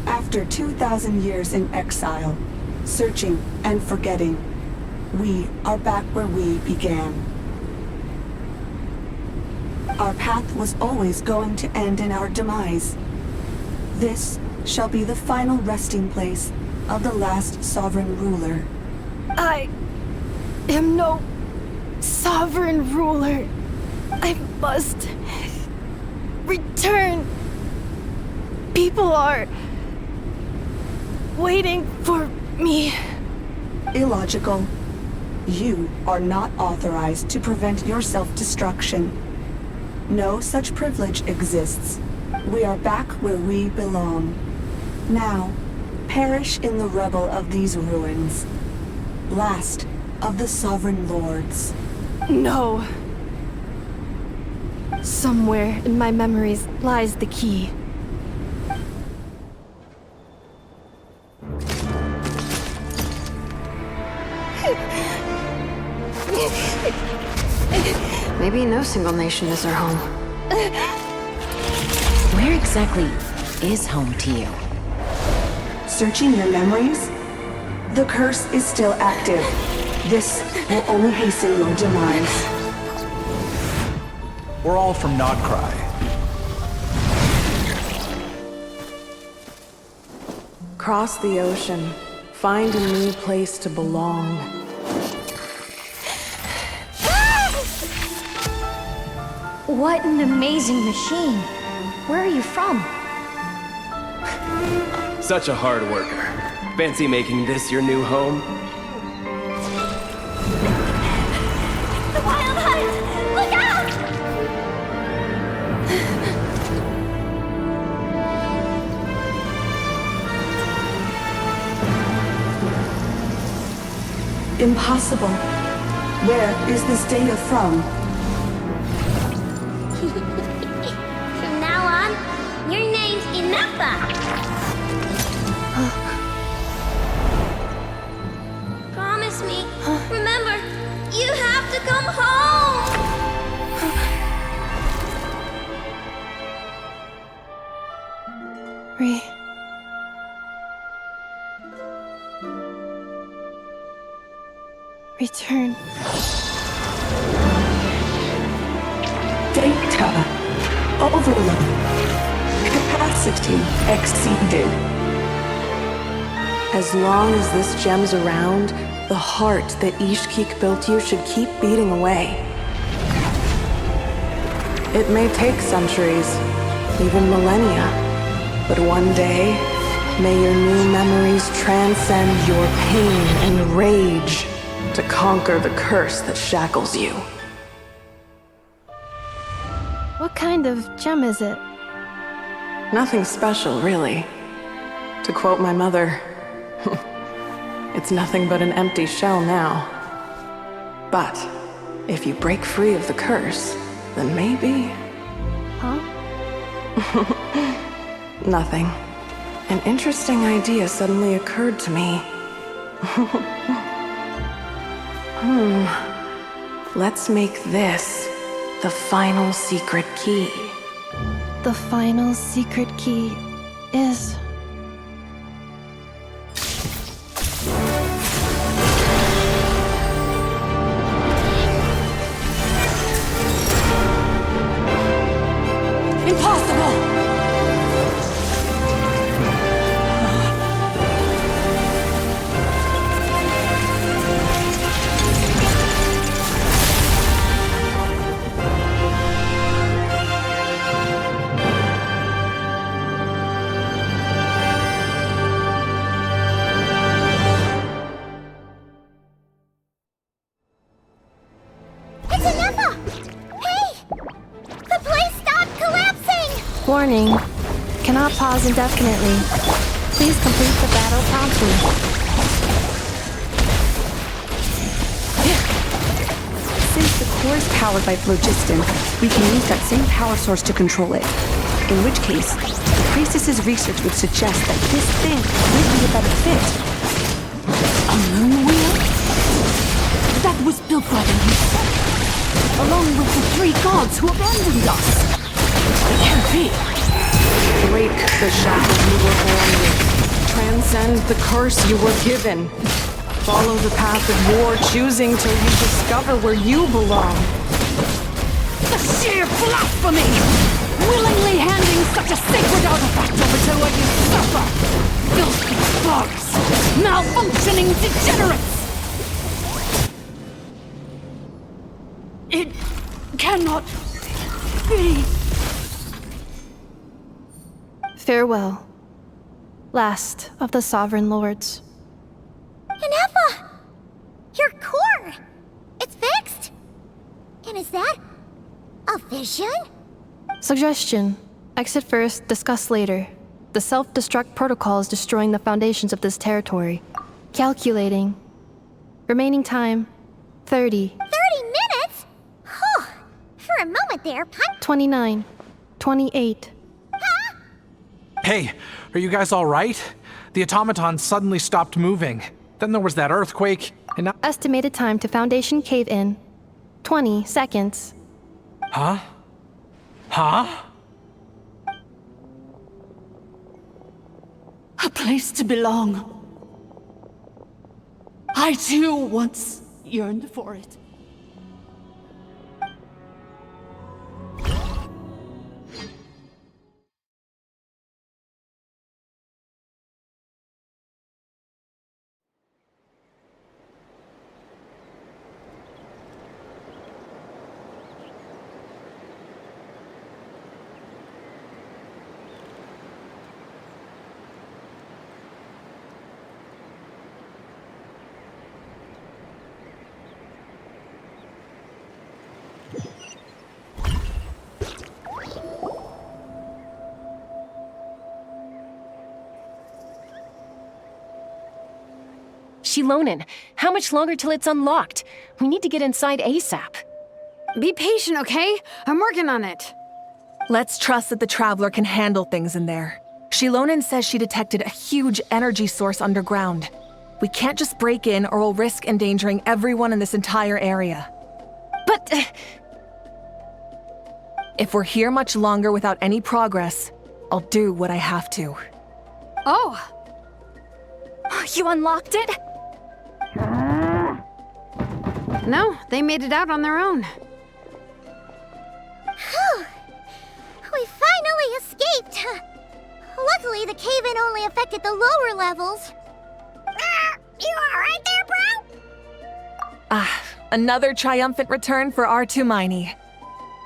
After 2,000 years in exile, searching and forgetting, we are back where we began. Our path was always going to end in our demise. This shall be the final resting place of the last sovereign ruler. I am no sovereign ruler. I must return. People are waiting for me. Illogical. You are not authorized to prevent your self-destruction. No such privilege exists. We are back where we belong. Now, perish in the rubble of these ruins. Last of the sovereign lords. No. Somewhere in my memories lies the key. Maybe no single nation is our home. Where exactly is home to you? Searching your memories? The curse is still active. This will only hasten your demise. We're all from Notcry. Cross the ocean. Find a new place to belong. What an amazing machine. Where are you from? Such a hard worker. Fancy making this your new home? The Wild Hunt! Look out! Impossible. Where is this data from? From now on, your name's Ineppa. Promise me. Remember, you have to come home. Return. Data. overload. Capacity exceeded. As long as this gem's around, the heart that Ishkik built you should keep beating away. It may take centuries, even millennia, but one day, may your new memories transcend your pain and rage to conquer the curse that shackles you. What kind of gem is it? Nothing special, really. To quote my mother, it's nothing but an empty shell now. But if you break free of the curse, then maybe... Huh? Nothing. An interesting idea suddenly occurred to me. Let's make this the final secret key. The final secret key is... Impossible! It's Anefa! Hey! The place stopped collapsing! Warning. Cannot pause indefinitely. Please complete the battle promptly. Since the core is powered by phlogiston, we can use that same power source to control it. In which case, the priestess's research would suggest that this thing would be a better fit. A moon wheel? That was built by the Youth, along with the 3 gods who abandoned us. It can't be. Break the shackles you were born with. Transcend the curse you were given. Follow the path of war, choosing till you discover where you belong. The sheer blasphemy! Willingly handing such a sacred artifact over to a usurper! Filthy bugs! Malfunctioning degenerates! It cannot be. Farewell. Last of the Sovereign Lords. Anefa! Your core! It's fixed! And is that a vision? Suggestion. Exit first, discuss later. The self-destruct protocol is destroying the foundations of this territory. Calculating. Remaining time, 30. 30 minutes? Huh. For a moment there, 29. 28. Hey, are you guys all right? The automaton suddenly stopped moving. Then there was that earthquake, and now... Estimated time to Foundation cave-in. 20 seconds. Huh? Huh? A place to belong. I too once yearned for it. Shilonen, how much longer till it's unlocked? We need to get inside ASAP. Be patient, okay? I'm working on it. Let's trust that the Traveler can handle things in there. Shilonen says she detected a huge energy source underground. We can't just break in or we'll risk endangering everyone in this entire area. But... if we're here much longer without any progress, I'll do what I have to. Oh! You unlocked it? No, they made it out on their own. Whew. We only affected the lower levels. You alright there, bro? Ah, another triumphant return for R2 Miney.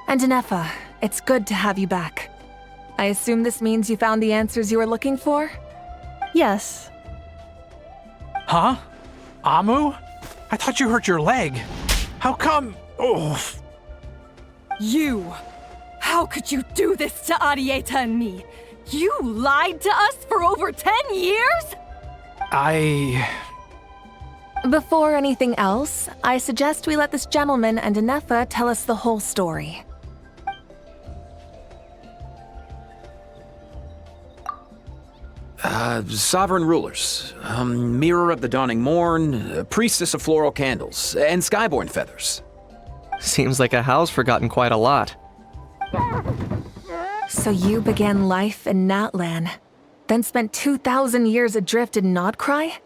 And Ineffa, it's good to have you back. I assume this means you found the answers you were looking for? Yes. Huh? Amu? I thought you hurt your leg. How come? Oh. You! How could you do this to Arieta and me? You lied to us for over 10 years? Before anything else, I suggest we let this gentleman and Ineffa tell us the whole story. Sovereign rulers, Mirror of the Dawning Morn, Priestess of Floral Candles, and Skyborn Feathers. Seems like a house forgotten quite a lot. So you began life in Natlan, then spent 2,000 years adrift in Nodcry?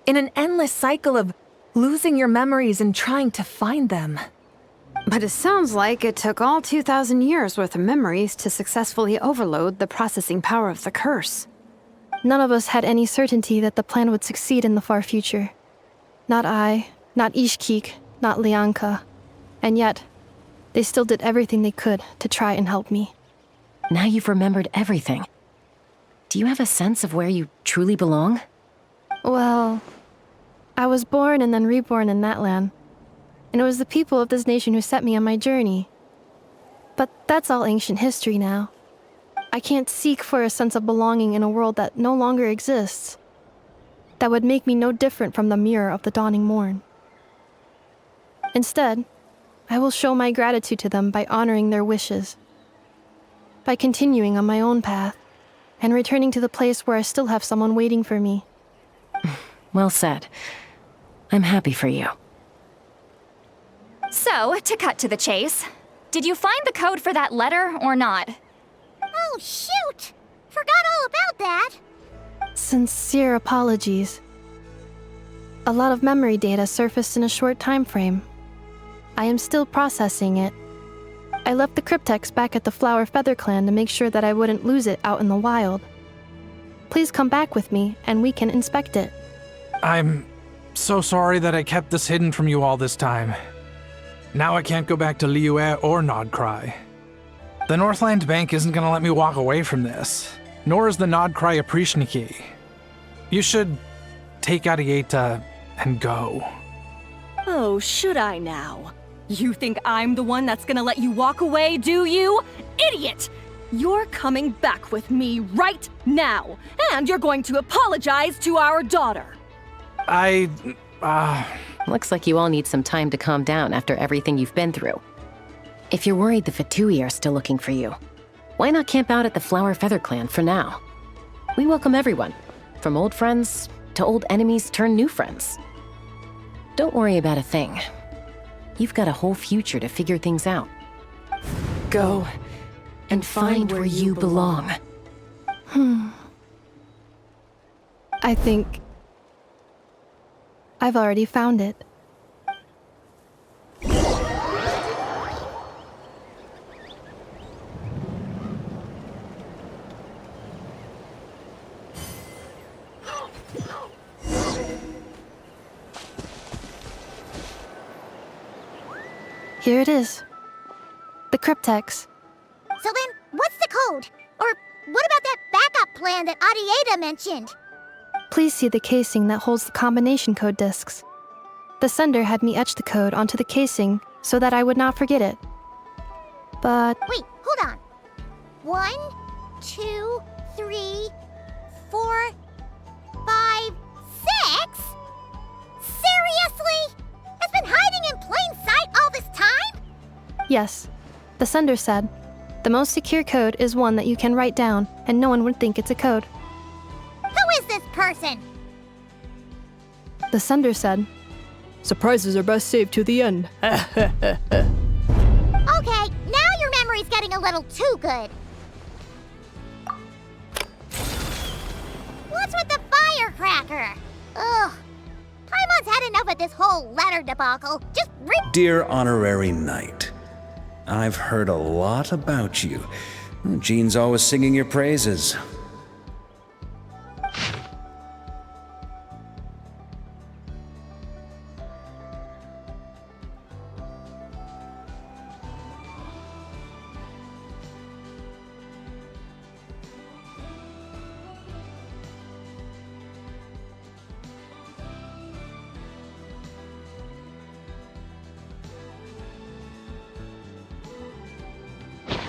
In an endless cycle of losing your memories and trying to find them. But it sounds like it took all 2,000 years worth of memories to successfully overload the processing power of the curse. None of us had any certainty that the plan would succeed in the far future. Not I, not Ishkik, not Lianka. And yet, they still did everything they could to try and help me. Now you've remembered everything. Do you have a sense of where you truly belong? Well, I was born and then reborn in Natlan. And it was the people of this nation who set me on my journey. But that's all ancient history now. I can't seek for a sense of belonging in a world that no longer exists. That would make me no different from the Mirror of the Dawning Morn. Instead, I will show my gratitude to them by honoring their wishes. By continuing on my own path, and returning to the place where I still have someone waiting for me. Well said. I'm happy for you. So, to cut to the chase, did you find the code for that letter or not? Oh, shoot! Forgot all about that! Sincere apologies. A lot of memory data surfaced in a short time frame. I am still processing it. I left the cryptex back at the Flower Feather Clan to make sure that I wouldn't lose it out in the wild. Please come back with me, and we can inspect it. I'm so sorry that I kept this hidden from you all this time. Now I can't go back to Liyue or Nodcry. The Northland Bank isn't gonna let me walk away from this, nor is the Nodcry Aprishniki. You should take Arieta and go. Oh, should I now? You think I'm the one that's gonna let you walk away, do you? Idiot! You're coming back with me right now, and you're going to apologize to our daughter. Looks like you all need some time to calm down after everything you've been through. If you're worried the Fatui are still looking for you, why not camp out at the Flower Feather Clan for now? We welcome everyone, from old friends to old enemies turned new friends. Don't worry about a thing. You've got a whole future to figure things out. Go and find where you belong. I think I've already found it. Here it is. The cryptex. So then, what's the code? Or what about that backup plan that Arieta mentioned? Please see the casing that holds the combination code discs. The sender had me etch the code onto the casing so that I would not forget it. But... Wait, hold on. 1, 2, 3, 4, 5, 6? Seriously? It's been hiding in plain sight all this time? yes, the sender said, the most secure code is one that you can write down and no one would think it's a code. Who is this person? The sender said, surprises are best saved to the end. Okay, now your memory's getting a little too good. What's with the firecracker? Ugh. Paimon's had enough of this whole letter debacle. Just rip. Dear Honorary Knight, I've heard a lot about you. Jean's always singing your praises.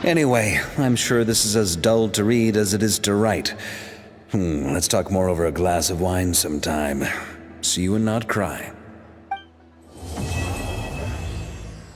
Anyway, I'm sure this is as dull to read as it is to write. Let's talk more over a glass of wine sometime. See you and not cry.